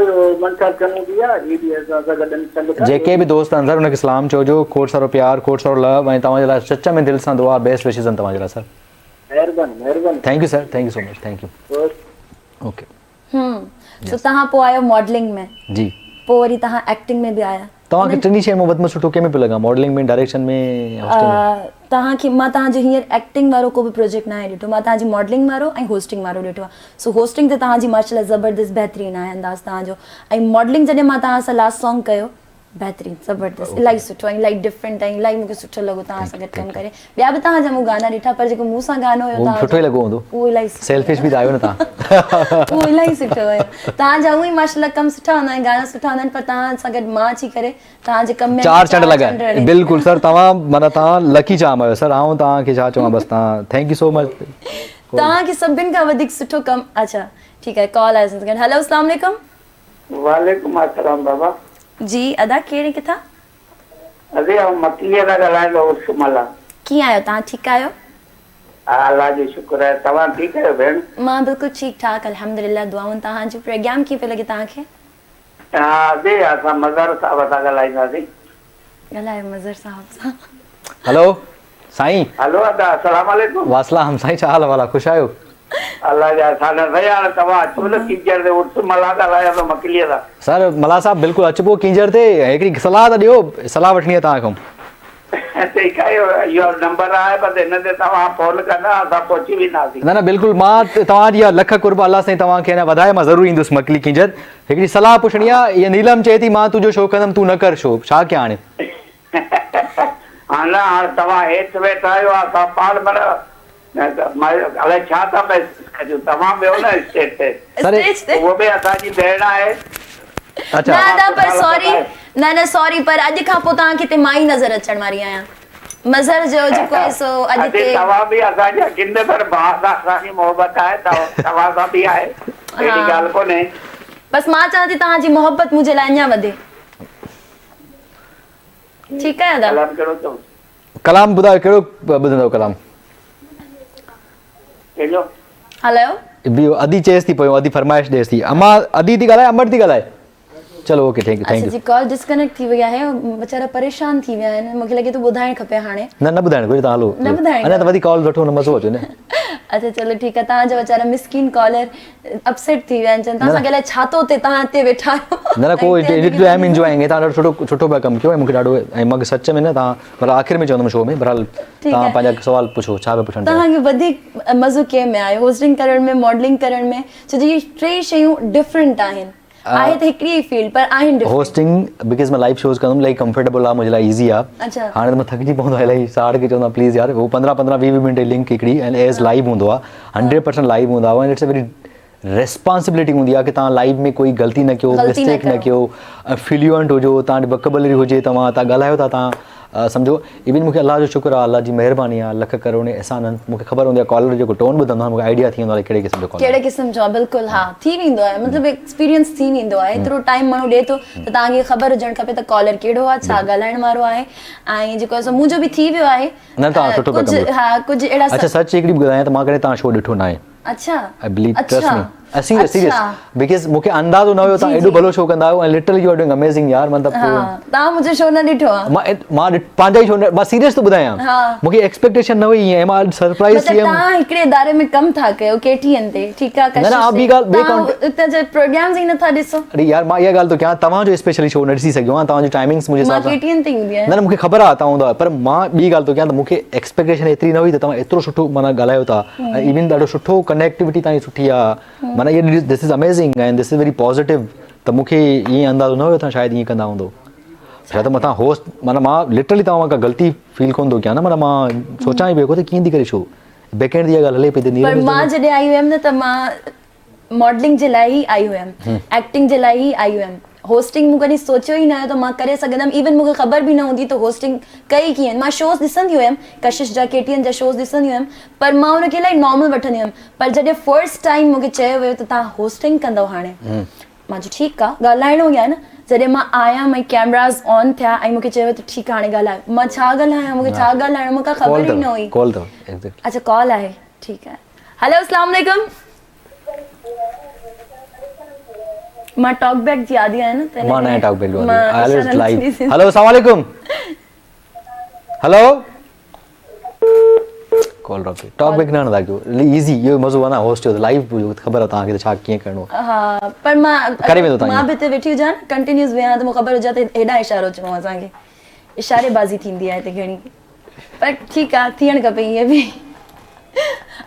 S4: मनकार करणु बि आहे जी बि असां सां गॾु संग
S2: जेके बि दोस्त आहिनि सर हुनखे सलाम चइजो खोड़ सारो प्यारु खोड़ सारो लव ऐं तव्हांजे लाइ सच में दिलि सां दुआ बेस्ट विशेस आहिनि तव्हांजे लाइ सर
S4: महिरबानी
S2: thank U sir thank you so much thank you okay
S1: so तव्हां पोइ आयो मॉडलिंग में
S2: जी
S1: पोइ वरी तव्हां एक्टिंग में बि आया
S2: तव्हांखे टिनी शइ में वधि में सुठो कंहिंमें पियो लॻा मॉडलिंग में डायरेक्शन में hosting में?
S1: तव्हांखे मां तव्हांजो हींअर एक्टिंग वारो को बि प्रोजेक्ट न आहे ॾिठो मां तव्हांजी मॉडलिंग वारो ऐं होस्टिंग वारो ॾिठो आहे सो होस्टिंग ते तव्हांजी माशाल्लाह ज़बरदस्त बहितरीनु आहे अंदाज़ तव्हांजो ऐं मॉडलिंग जॾहिं मां तव्हां सां लास्ट सॉन्ग कयो बहितरीनु ज़बरदस्त इलाही सुठो ऐं इलाही डिफरेंट ऐं इलाही मूंखे सुठो लॻो तव्हां सां गॾु कमु करे ॿिया बि तव्हांजा मूं गाना ॾिठा पर जेको मूं सां गानो हुयो
S2: उहो सुठो ई लॻो हूंदो
S1: उहो इलाही सुठो
S2: सेल्फिश बि त आहियो न तव्हां
S1: उहो इलाही सुठो हुयो तव्हांजा उहो ई माशाल्लाह कमु सुठा हूंदा आहिनि गाना सुठा हूंदा आहिनि पर तव्हां सां गॾु मां अची करे तव्हांजे कम में
S2: चार चंड लॻा
S1: हणी।
S2: बिल्कुलु सर तव्हां माना तव्हां लकी चाम आहियो सर आऊं तव्हांखे छा चवां बसि तव्हां थैंक यू सो मच
S1: तव्हांखे सभिनि खां वधीक सुठो कमु अच्छा ठीकु आहे कॉल आहे हेलो अस्सलाम वालेकुम
S4: वालेकुम अस्सलाम बाबा
S1: जी अदा कहिड़ी किथां
S4: अरे मकीअ खां ॻाल्हाईंदो उस्माला
S1: कीअं आहियो तव्हां ठीकु आहियो
S4: अल्लाह जो शुक्र आहे तव्हां ठीकु आहियो भेण
S1: मां बिल्कुलु ठीकु ठाक अल्हम्दुलिल्लाह दुआऊं तव्हांजो प्रोग्राम कीअं पियो लॻे तव्हांखे
S4: हा अॼु असां मज़र साहिब सां ॻाल्हाईंदासीं
S1: ॻाल्हायो मज़र साहब सां।
S2: हेलो साईं।
S4: हेलो अदा अस्सलाम वालेकुम।
S2: वासलाम साईं, छा हाल वाला, ख़ुशि आहियो?
S4: अल्लाह जा साना भैया तव्हां चुल कीचड़ दे उठ मला का लाया तो मकलीअ दा।
S2: सर मला साहब बिल्कुलु अचिबो कींजर ते, हिकिड़ी सलाह त ॾियो, सलाह वठणी आहे तव्हां खां।
S4: ठीकु आहे, इहो नंबर आहे, बस हिन ते तव्हां फोन कंदा असां पहुची वेंदासीं।
S2: न बिल्कुलु, मां तव्हांजी लख कुर्ब अल्लाह साईं तव्हांखे न वधाए, मां ज़रूरु ईंदुसि मकली कींजर। हिकिड़ी सलाह पुछणी आहे, इहा नीलम चए थी मां तुंहिंजो शो कंदमि, तूं न कर शो, छा कयां हाणे?
S4: हाणे तव्हां हेठि वेठा आहियो, असां पाण अलाए छा था कयूं, तव्हां वियो न स्टेज ते, उहो बि असांजी भेण आहे।
S2: अच्छा
S1: न पर सॉरी, न सॉरी, पर अॼु खां पोइ तव्हांखे ते मां ई नज़र अचण वारी आहियां। मज़र जो जेको आहे सो अॼु ते
S4: तव्हां बि असांजा किन पर भाउ सां असांजी मोहबत आहे, तव्हां सां बि आहे, अहिड़ी ॻाल्हि कोन्हे।
S1: बसि मां चवां थी तव्हांजी मोहबत मुंहिंजे लाइ अञा वधे। ठीकु आहे दादा?
S4: कलाम कहिड़ो चओ?
S2: कलाम ॿुधायो, कहिड़ो ॿुधंदव कलाम?
S4: कहिड़ो?
S1: हलो
S2: अदी चेस थी पियो, अदी फरमाइश ॾेस थी। अमा अदी थी ॻाल्हाए, अमर थी ॻाल्हाए? चलो ओके, थैंक
S1: अच्छा
S2: यू।
S1: जी, कॉल डिस्कनेक्ट थी वई आहे, वीचारा परेशान थी विया आहिनि, मूंखे लॻे थो ॿुधाइणु खपे हाणे।
S2: न ॿुधाइणु घुरिजे, तव्हां हलो
S1: न ॿुधाइणु
S2: अञा त वधी कॉल वठो, न मज़ो अचे न।
S1: अच्छा चलो ठीकु आहे, तव्हांजा वीचारा मिस्किन कॉलर अपसेट थी विया आहिनि, चवनि तव्हां सां ॻाल्हाए छा थो थिए, तव्हां हिते वेठा आहियो।
S2: न कोई आई एम एंजॉयिंग, तव्हां ॾाढो सुठो पिया कमु कयो ऐं मूंखे ॾाढो, ऐं मां सच में न तव्हां पर आख़िर में चवंदुमि शो में, बहरहाल तव्हां पंहिंजा सवाल पुछो, छा पिया पुछणु?
S1: तव्हांखे वधीक मज़ो कंहिं में आहे, होस्टिंग करण में, मॉडलिंग करण में? छो जो इहे टे शयूं डिफरेंट आहिनि, आहे त हिकिड़ी ई फील्ड पर आहिनि डिफरेंट।
S2: होस्टिंग बिकॉज़ मां लाइव शोज़ कंदुमि, इलाही कंफर्टेबल आहे मुंहिंजे लाइ, ईज़ी आहे।
S1: अच्छा
S2: हाणे त मां थकिजी पवंदो आहे इलाही, साड़ खे चवंदो आहे प्लीज़ यार, उहो 15-20 मिंट जी लिंक हिकिड़ी ऐं एज़ लाइव हूंदो आहे, 100% लाइव हूंदो आहे, and it's a very responsibility हूंदी आहे कि तव्हां लाइव में कोई ग़लती न कयो, मिस्टेक न कयो, फ्लुएंट हुजो, तव्हां वटि वोकेबलरी हुजे, तव्हां ॻाल्हायो था, तव्हां सम्झो। इवन मूंखे अलाह जो शुक्र आहे, अलाह जी महिरबानी आहे, लख करोड़ एहसान आहिनि, मूंखे ख़बर हूंदी आहे कॉलर जेको टोन ॿुधंदो आहे, मूंखे आइडिया थी वेंदो आहे कहिड़े क़िस्म जो कॉलर,
S1: कहिड़े क़िस्म जो आहे। बिल्कुलु हा, थी वेंदो आहे, मतिलबु एक्सपीरियंस थी वेंदो आहे, एतिरो टाइम माण्हू ॾिए थो त तव्हांखे ख़बर हुजणु खपे त कॉलर कहिड़ो आहे, छा ॻाल्हाइण वारो आहे, ऐं जेको आहे मुंहिंजो बि थी वियो आहे।
S2: न तव्हां सुठो पिया कमु।
S1: हा कुझु अहिड़ा।
S2: अच्छा सच हिकिड़ी ॿुधायां त मां कॾहिं तव्हां शो ॾिठो न आहे।
S1: अच्छा
S2: I believe, trust me, serious because मूंखे अंदाज़ो न हुयो तव्हां एॾो भलो शो कंदा आहियो, ऐं literally you are doing amazing यार, मतिलबु
S1: तव्हां मुंहिंजो शो न ॾिठो आहे?
S2: मां पंहिंजा ई शो, मां सीरियस थो ॿुधायां, मूंखे एक्सपेक्टेशन न हुई, ऐं मां सरप्राइज़ थी वियमि।
S1: तव्हां हिकिड़े इदारे में कमु था कयो, केटीएन ते, ठीकु आहे,
S2: न ॿी ॻाल्हि,
S1: हिते जे प्रोग्राम्स ई नथा ॾिसो।
S2: अरे यार मां इहा ॻाल्हि थो कयां, तव्हांजो स्पेशली शो न ॾिसी सघियो आहियां, तव्हांजी टाइमिंग्स मुंहिंजे हिसाब सां
S1: केटीएन ते ईंदी आहे।
S2: न मूंखे ख़बर आहे तव्हां हूंदो आहे, पर मां ॿी ॻाल्हि थो कयां त मूंखे एक्सपेक्टेशन एतिरी न हुई त तव्हां एतिरो सुठो माना ॻाल्हायो था, ऐं इवन ॾाढो सुठो कनेक्टिविटी तव्हांजी सुठी आहे, माना इहा this is amazing and this is very positive. त मूंखे ईअं अंदाज़ो न हुयो तव्हां शायदि ईअं कंदा हूंदो, छा त मथां होस्ट, माना मां लिटरली तव्हां खां ग़लती फील कोन थो कयां न, माना मां सोचां ई पियो त कीअं थी करे शो बैकेंड जी ॻाल्हि हले पई त
S1: पर मां जॾहिं आई हुयमि न त मां मॉडलिंग जे लाइ ई आई हुयमि, एक्टिंग जे लाइ ई आई हुयमि, होस्टिंग मूं कॾहिं सोचियो ई न हुयो त मां करे सघंदमि, इवन मूंखे ख़बर बि न हूंदी त होस्टिंग कई कीअं। मां शोज़ ॾिसंदी हुयमि, कशिश जा, केटीएन जा शोज़ ॾिसंदी हुयमि, पर मां हुनखे इलाही नॉर्मल वठंदी हुयमि, पर जॾहिं फर्स्ट टाइम मूंखे चयो वियो त तव्हां होस्टिंग कंदव हाणे, मां चयो ठीकु आहे, ॻाल्हाइणो ई आहे न। जॾहिं मां आयमि ऐं कैमरास ऑन थिया ऐं मूंखे चयो त ठीकु आहे हाणे ॻाल्हायो, मां छा ॻाल्हायां, मूंखे छा ॻाल्हाइणो, मूंखे ख़बर ई न हुई।
S2: कॉल अथव?
S1: अच्छा कॉल आहे, ठीकु आहे। हेलो अस्सलाम वालेकुम, मां टॉक बैक जी आदी आहियां न,
S2: मां न टॉक बैक वाली लाइव। हेलो अस्सलाम वालेकुम, hello call drop, talk back न था कयो, इजी इहो मज़ो आहे न होस्ट जो, लाइव ख़बर आहे तव्हांखे त छा कीअं करिणो आहे।
S1: हा पर मां बि हिते वेठी हुजां, कंटिन्यूस वेहां त मूंखे ख़बर हुजे त हेॾा इशारो चऊं, असांखे इशारेबाज़ी थींदी आहे हिते घणी, पर ठीकु आहे, थियणु खपे ईअं बि।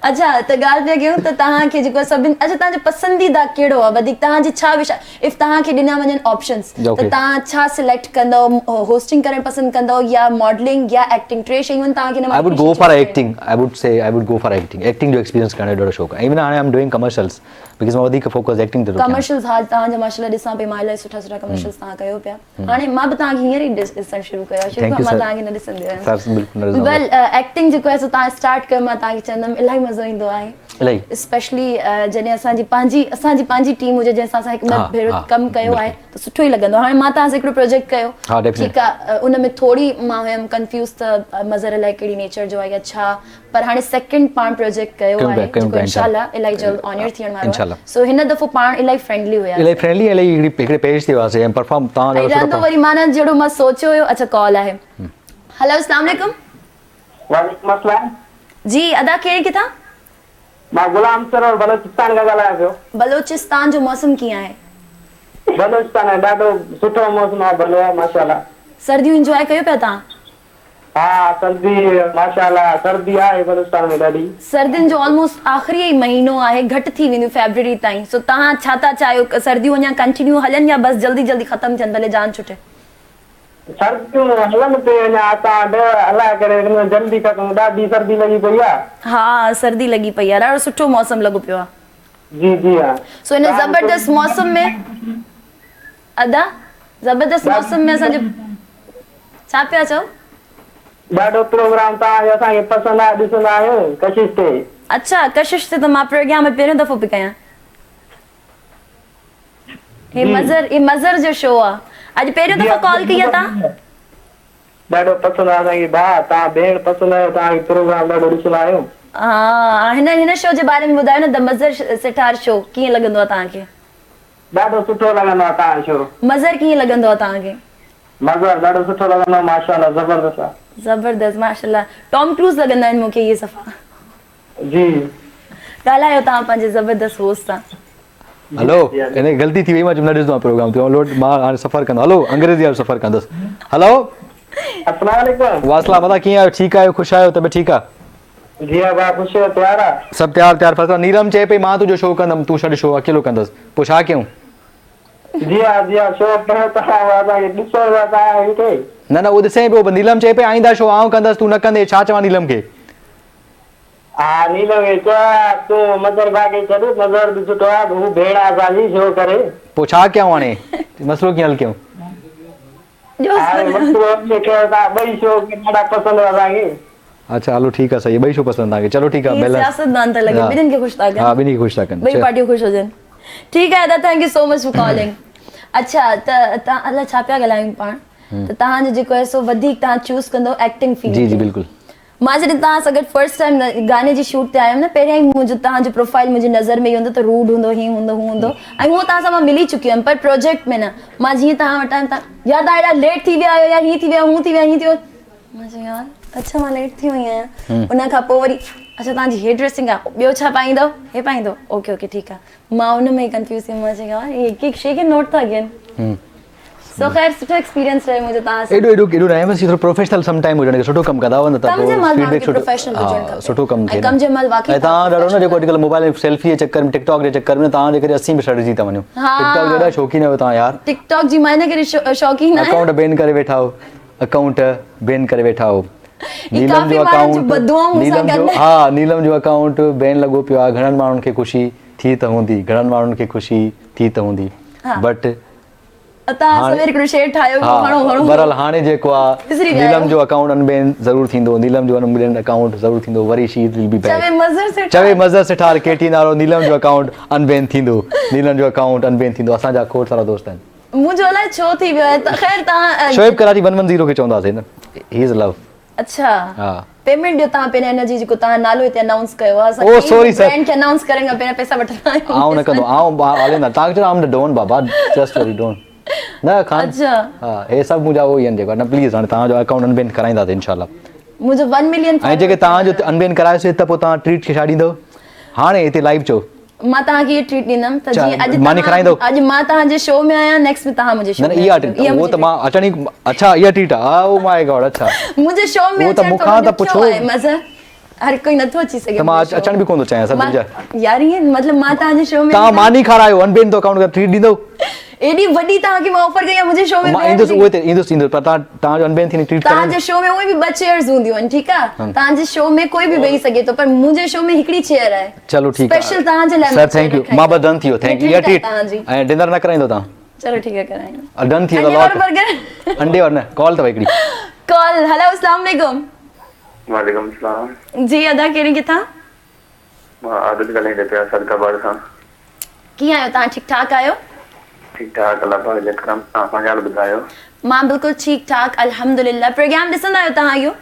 S1: अच्छा त ॻाल्हि पिया कयूं त तव्हांखे जेको सभिनि, अच्छा तव्हांजो पसंदीदा कहिड़ो आहे वधीक, तव्हांजी छा विषय, इफ तव्हांखे ॾिना वञनि ऑप्शंस त तव्हां छा सिलेक्ट कंदव, होस्टिंग करणु पसंदि कंदव या मॉडलिंग या एक्टिंग, टे शयूं तव्हांखे न?
S2: I would go for acting, I would say I would go for acting, acting जो एक्सपीरियंस करण ॾाढो शौक़ु आहे, इवन हाणे I am doing commercials because मां वधीक फोकस एक्टिंग ते थो कयां।
S1: कमर्शियल्स हा तव्हांजा माशाल्लाह ॾिसां पई, मां इलाही सुठा सुठा कमर्शियल्स तव्हां कयो पिया, हाणे मां बि तव्हांखे हींअर ई ॾिसणु शुरू कयो, शुरू खां मां तव्हांखे न ॾिसंदी हुयमि। वेल एक्टिंग जेको आहे सो तव्हां स्टार्ट कयो, मां तव्हांखे चवंदमि इलाही मज़ो मज़ो ईंदो आहे
S2: इलाही
S1: स्पेशली जॾहिं असांजी पंहिंजी टीम हुजे जंहिंसां असां हिकु
S2: हा,
S1: भेरो
S2: हा,
S1: कमु कयो आहे त सुठो ई लॻंदो आहे। हाणे मां तव्हां सां हिकिड़ो प्रोजेक्ट कयो
S2: हा, definitely.
S1: ठीकु आहे उन में थोरी मां हुयमि कंफ्यूज़ त मज़र अलाए कहिड़ी नेचर जो आहे या छा, पर हाणे सेकेंड पाण प्रोजेक्ट कयो
S2: कयूं
S1: आहे
S2: पिया,
S1: जेको
S2: पिया,
S1: इंशाल्लाह इलाही जल्द ऑनर थियण वारो आहे।
S2: इंशाल्लाह।
S1: सो हिन दफ़ो पाण इलाही फ्रेंडली हुया
S2: इलाही फ्रेंडली इलाही हिकिड़े पेज ते हुआसीं ऐं परफॉर्म तव्हां
S1: ऐं रहंदो वरी माना जहिड़ो मां सोचियो हुयो। अच्छा कॉल आहे। हेलो अस्सलाम वालेकुम।
S4: वालेकुम अस्सलाम।
S1: जी अदा कहिड़ी किथां?
S4: मां गुलाम सरोवर बलोचिस्तान खां ॻाल्हायां पियो।
S1: बलोचिस्तान जो मौसम कीअं आहे?
S4: बलोचिस्तान में ॾाढो सुठो मौसम आहे, भलो आहे माशाल्लाह।
S1: सर्दियूं इंजॉय कयो पिया तव्हां?
S4: हाँ सर्दी माशाल्लाह सर्दी आहे बलोचिस्तान में ॾाढी।
S1: सर्दियुनि जो ऑलमोस्ट आख़िरी ई महीनो आहे, घटि थी वेंदियूं फेब्रुअरी ताईं। सो तव्हां छा था चाहियो सर्दियूं अञा कंटिन्यू हलनि या बस जल्दी जल्दी ख़तम थियनि भले जान छुटे?
S4: सर्दियूं हलनि पे अञा असां अलाए करे जल्दी ख़तम, ॾाढी सर्दी लॻी पई आहे।
S1: हा सर्दी लॻी पई आहे, ॾाढो सुठो मौसम लॻो पियो आहे।
S4: जी जी हाँ।
S1: सो हिन ज़बरदस्त मौसम में अदा ज़बरदस्त मौसम में असांजो छा पिया चओ?
S4: ॾाढो प्रोग्राम तव्हांजो असांखे पसंदि आहे, ॾिसंदा आहियूं कशिश ते।
S1: अच्छा कशिश ते त मां प्रोग्राम पहिरियों दफ़ो पई कयां। हे मज़र जो शो आहे। अॼु पहिरियों दफ़ो कॉल कई आहे तव्हां?
S4: ॾाढो पसंदि आहे असांखे भाउ, तव्हां भेण पसंदि आहियो, तव्हांखे प्रोग्राम ॾाढो ॾिसंदा आहियूं।
S1: हा हिन शो जे बारे में ॿुधायो न, द मज़र सितार शो कीअं लॻंदो आहे तव्हांखे?
S4: ॾाढो सुठो लॻंदो आहे तव्हांजो शो।
S1: मज़र कीअं लॻंदो आहे तव्हांखे?
S4: मज़र ॾाढो सुठो लॻंदो आहे माशाल्लाह, ज़बरदस्त आहे।
S1: ज़बरदस्त माशाल्लाह, टॉम क्रूज़ लॻंदा आहिनि मूंखे इहे सफ़ा।
S4: जी
S1: ॻाल्हायो तव्हां पंहिंजे ज़बरदस्त होस्ट सां।
S2: हेलो इन ग़लती थी वई, मां न ॾिसंदो आहियां प्रोग्राम थियो लोड मां हाणे सफ़र कंदो। हलो अंग्रेज़ी वारो सफ़र कंदुसि। हेलो
S4: अस्सलाम वालेकुम।
S2: वासला मता कीअं आहियो? ठीकु आहियो? ख़ुशि आहियो? तबियत ठीकु आहे?
S4: जी हाँ भाउ ख़ुशि आहियो? तयारु आहे?
S2: सभु तयारु फसला। नीलम चए पई मां तुंहिंजो शो कंदमि, तूं छॾ शो अकेलो कंदसि, पोइ छा कयूं?
S4: जी हाँ शो पहिरियों तव्हांखे ॾिसो तव्हांखे।
S2: न उहो ॾिसे पियो, नीलम चए पई आईंदा शो आउं कंदसि, तूं न कंदे, छा चवां नीलम खे?
S4: हा नीलम खे चवां तूं मज़र भाउ खे छॾ, मज़र बि सुठो आहे, हू भेण आहे असांजी शो करे।
S2: पोइ छा कयूं हाणे? मसइलो कीअं हल कयूं?
S4: हाणे मसइलो ॿई शो ॾाढा पसंदि आहे असांखे।
S2: अच्छा हलो ठीकु आहे, सही ॿई शो पसंदि तव्हांखे, चलो ठीकु आहे।
S1: सियासतदान था लॻे, ॿिन्हिनि खे ख़ुशि था कनि।
S2: हा ॿिन्ही खे ख़ुशि था कनि,
S1: ॿई पार्टियूं ख़ुशि हुजनि। ठीकु आहे thank you so much for calling. अच्छा त तव्हां अलाए छा पिया ॻाल्हायूं पाण, त तव्हांजो जेको आहे सो वधीक तव्हां चूज़ कंदो एक्टिंग फील्ड।
S2: जी जी बिल्कुलु।
S1: मां जॾहिं तव्हां सां गॾु फर्स्ट टाइम गाने जी शूट ते आयमि न, पहिरियां ई मुंहिंजो तव्हांजो प्रोफाइल मुंहिंजी नज़र में ई हूंदो त रूड हूंदो, हीअं हूंदो हूं हूंदो, ऐं हूअं तव्हां सां मां मिली चुकी हुयमि, पर प्रोजेक्ट में न। मां जीअं तव्हां वटां या तव्हां हेॾा लेट थी विया आहियो या हीअं थी विया हूं थी विया हीअं थी वियो, मां चयो यार अच्छा मां लेट थी वई आहियां। उन खां पोइ वरी अच्छा तव्हांजी हेयर ड्रेसिंग आहे, ॿियो छा पाईंदव? हे पाईंदो, ओके ओके ठीकु आहे। मां उन में ई कंफ्यूज़ थी वियमि, मां चयो यार हिकु हिकु शइ खे नोट था कनि। सो ख़ैर सुठो एक्सपीरियंस रहे मुंहिंजो तव्हां सां।
S2: एॾो न बस थोरो प्रोफेशनल सम टाइम हुजण, सुठो कमु कंदा हुआ न त
S1: कम जे महिल
S2: फीडबैक
S1: तव्हांखे प्रोफेशनल हुजणु खपे।
S2: सुठो कमु थिए।
S1: कम जे महिल वाक़ई
S2: तव्हां ॾाढो न जेको अॼुकल्ह मोबाइल में सेल्फी जे चक्कर में, टिकटॉक जे चक्कर में तव्हां जे करे 80 में सड़जी था वञो। टिकटॉक जे ॾाढा शौक़ीन आहियो तव्हां यार।
S1: टिकटॉक जी मां इन करे शौक़ीन आहियां।
S2: अकाउंट बैन करे वेठा हो, अकाउंट बैन करे वेठा हो। नीलम जो अकाउंट बैन लॻो पियो आहे। घणनि माण्हुनि खे ख़ुशी थी त हूंदी, घणनि माण्हुनि खे ख़ुशी थी त हूंदी, बट बहरहाल हाणे जेको आहे नीलम जो अकाउंट अनबैन ज़रूरु थींदो, नीलम जो अनबैन अकाउंट ज़रूरु थींदो। वरी शी विल बी बैक। चवे मज़र सिठार केटी नालो, नीलम जो अकाउंट अनबैन थींदो, नीलम जो अकाउंट अनबैन थींदो। असांजा खोड़ सारा दोस्त आहिनि।
S1: मुंहिंजो अलाए छो थी वियो आहे त ख़ैर तव्हां
S2: शोएब कराची 110 खे चवंदासीं न, ही इज़ लव।
S1: अच्छा
S2: हा
S1: पेमेंट जो तव्हां पहिरियों हिन जी जेको तव्हां नालो हिते अनाउंस कयो आहे,
S2: ओ सॉरी सर,
S1: ब्रांड खे अनाउंस करण खां पहिरियों पैसा वठंदा आहियूं।
S2: आउं न कंदो, आउं हले न, तव्हांखे चयो आम द डोन बाबा, जस्ट वरी डोन न खान।
S1: अच्छा
S2: हा हे सभु मुंहिंजा उहो ई आहिनि जेको न, प्लीज़ हाणे तव्हांजो अकाउंट अनबैन कराईंदासीं इंशाल्लाह।
S1: मुंहिंजो 1 मिलियन
S2: ऐं जेके तव्हांजो अनबैन करायोसीं त पोइ तव्हां ट्रीट खे छा ॾींदव? हाणे हिते लाइव चओ।
S1: मां तव्हांखे इहे ट्रीट ॾींदमि त जीअं अॼु
S2: मानी खाराईंदो।
S1: अॼु मां तव्हांजे शो में आहियां, नेक्स्ट में तव्हां मुंहिंजे शो में।
S2: न इहा ट्रीट वो त मां अचणी, अच्छा इहा ट्रीट आहे। ओ माय गॉड, अच्छा
S1: मुंहिंजे शो में
S2: वो त मूंखां त पुछो,
S1: मज़र हर कोई नथो अची सघे।
S2: त मां अचण बि कोन थो चाहियां सभिनि जा
S1: यार। ईअं मतिलबु मां तव्हांजे शो में
S2: तव्हां मानी खारायो, अनबैन तो अकाउंट ट्रीट ॾींदो।
S1: एडी वॾी तव्हांखे मां ऑफर कई आहे मुंहिंजे शो में।
S2: मां ईंदुसि, उहे ईंदुसि, पर तव्हांजो अनबैन थी ट्रीट करण।
S1: तव्हांजे शो में उहे बि 2 चेयर्स हूंदियूं आहिनि, ठीकु आहे? तव्हांजे शो में कोई बि वेही सघे थो, पर मुंहिंजे शो में हिकिड़ी चेयर आहे।
S2: चलो ठीकु आहे,
S1: स्पेशल तव्हांजे लाइ
S2: सर थैंक यू। मां बस डन थी वियो, थैंक यू। इहा ट्रीट ऐं डिनर न कराईंदो तव्हां?
S1: चलो ठीक है कराएंगे।
S2: डन थी वियो लॉट। अंडे और न कॉल अथव हिकिड़ी।
S1: कॉल। हेलो अस्सलाम वालेकुम।
S4: वालेकुम सलाम।
S1: जी अदा कहिड़ी किथां?
S4: मां आदत ॻाल्हाईंदे पिया सदकाबाद खां।
S1: कीअं आहियो तव्हां? ठीकु ठाक आहियो?
S4: ठीकु ठाक अल्लाह पाक जे करम सां। पंहिंजा हाल ॿुधायो?
S1: मां बिल्कुलु ठीकु ठाक अल्हम्दुलिल्लाह। प्रोग्राम ॾिसंदा आहियो तव्हां इहो?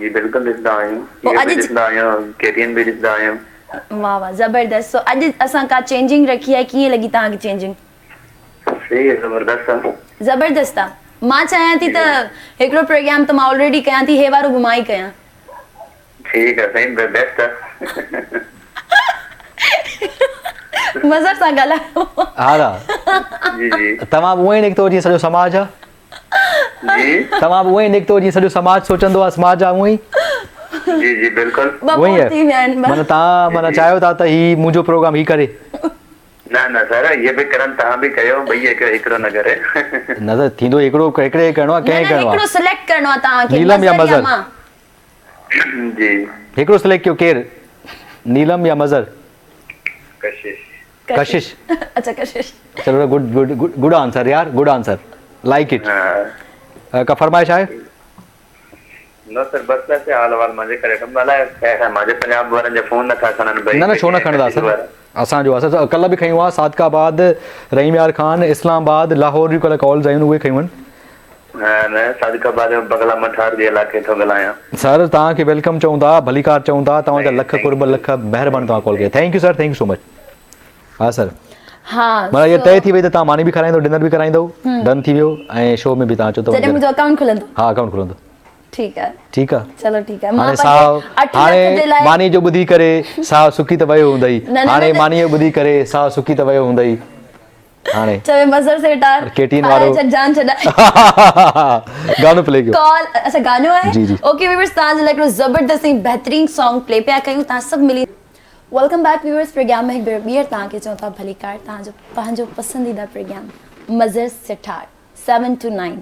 S4: जी बिल्कुलु ॾिसंदा आहियूं।
S1: पोइ
S4: इहो
S1: अॼु
S4: बि ॾिसंदा आहियूं, केटीएन बि ॾिसंदा आहियूं।
S1: वाह वाह ज़बरदस्त। सो अॼु असां का चेंजिंग रखी आहे, कीअं लॻी तव्हांखे चेंजिंग?
S4: सही आहे, ज़बरदस्त आहे।
S1: ज़बरदस्त आहे। मां चाहियां थी त हिकिड़ो प्रोग्राम त मां ऑलरेडी कयां थी, हे वारो बि मां ई कयां।
S4: ठीकु आहे, सही बेस्ट आहे।
S1: मज़र सां ॻाल्हायो।
S2: हा
S4: जी जी
S2: तव्हां बि उहो ई निकितो जीअं सॼो समाज आहे।
S4: जी
S2: तव्हां बि उहो ई निकितो जीअं सॼो समाज सोचंदो आहे, समाज आहे उहो ई।
S4: जी जी बिल्कुलु।
S2: उहो ई आहे। माना तव्हां माना चाहियो था त ही मुंहिंजो प्रोग्राम ही करे।
S4: न न सर, ये बि करनि, तव्हां बि कयो, भई हिकिड़ो न करे।
S2: न त थींदो हिकिड़ो, हिकिड़े करिणो आहे, कंहिं करिणो
S1: हिकिड़ो
S2: आहे।
S1: सिलेक्ट करिणो आहे तव्हांखे,
S2: नीलम या
S1: मज़र
S2: मज़र?
S4: जी
S2: हिकिड़ो सिलेक्ट कयो, केरु? नीलम या मज़र?
S4: कशिश।
S2: कशिश।
S1: अच्छा कशिश।
S2: चलो गुड गुड गुड आंसर यार, गुड आंसर, लाइक इट।
S4: हाँ
S2: का फरमाइश आहे?
S4: न सर, बस वैसे हाल वाल मजे करे कम अलाए है मुझे पंजाब वारनि जा फोन नथा खणनि भाई।
S2: न छो न खणंदा सर, असांजो असां कल्ह बि खयूं आहे, सादकाबाद, रहीम यार खान, इस्लामाबाद, लाहौर जूं कल्ह कॉल्स आयूं, उहे खयूं आहिनि।
S4: न सादकाबाद में बगला मठार जे इलाइक़े थो ॻाल्हायां।
S2: सर तव्हांखे वेलकम चऊं था, भलीकार चऊं था, तव्हांजा लख कुर्ब, लख महिरबानी तव्हां कॉल कयो। Thank U sir, thank you so much. हा सर,
S1: हाँ
S2: माना इहो तय थी वई त तव्हां मानी बि खाराईंदो, डिनर बि कराईंदो, डन थी वियो, ऐं शो में बि तव्हां चओ
S1: जॾहिं मुंहिंजो अकाउंट खुलंदो।
S2: हा अकाउंट खुलंदो।
S1: ठीकु आहे,
S2: ठीकु आहे।
S1: चलो ठीकु आहे।
S2: हाणे साहु हाणे मानी जो ॿुधी करे साहु सुकी त वियो हूंदई, हाणे मानी जो ॿुधी करे साहु सुकी त वियो हूंदई। हाणे
S1: चवे मज़र सेठार
S2: केटीन वारो
S1: जान छॾाए
S2: गानो प्ले कयो।
S1: कॉल अच्छा गानो आहे।
S2: जी जी।
S1: ओके व्यूअर्स, तव्हांजे लाइ हिकिड़ो ज़बरदस्त ऐं बहितरीन सॉन्ग प्ले पिया कयूं, तव्हां सभु मिली। वेलकम बैक व्यूअर्स, प्रोग्राम में हिकु ॿीहर तव्हांखे चऊं था भलीकार, तव्हांजो पंहिंजो पसंदीदा प्रोग्राम मज़र सेठार 7 to 9।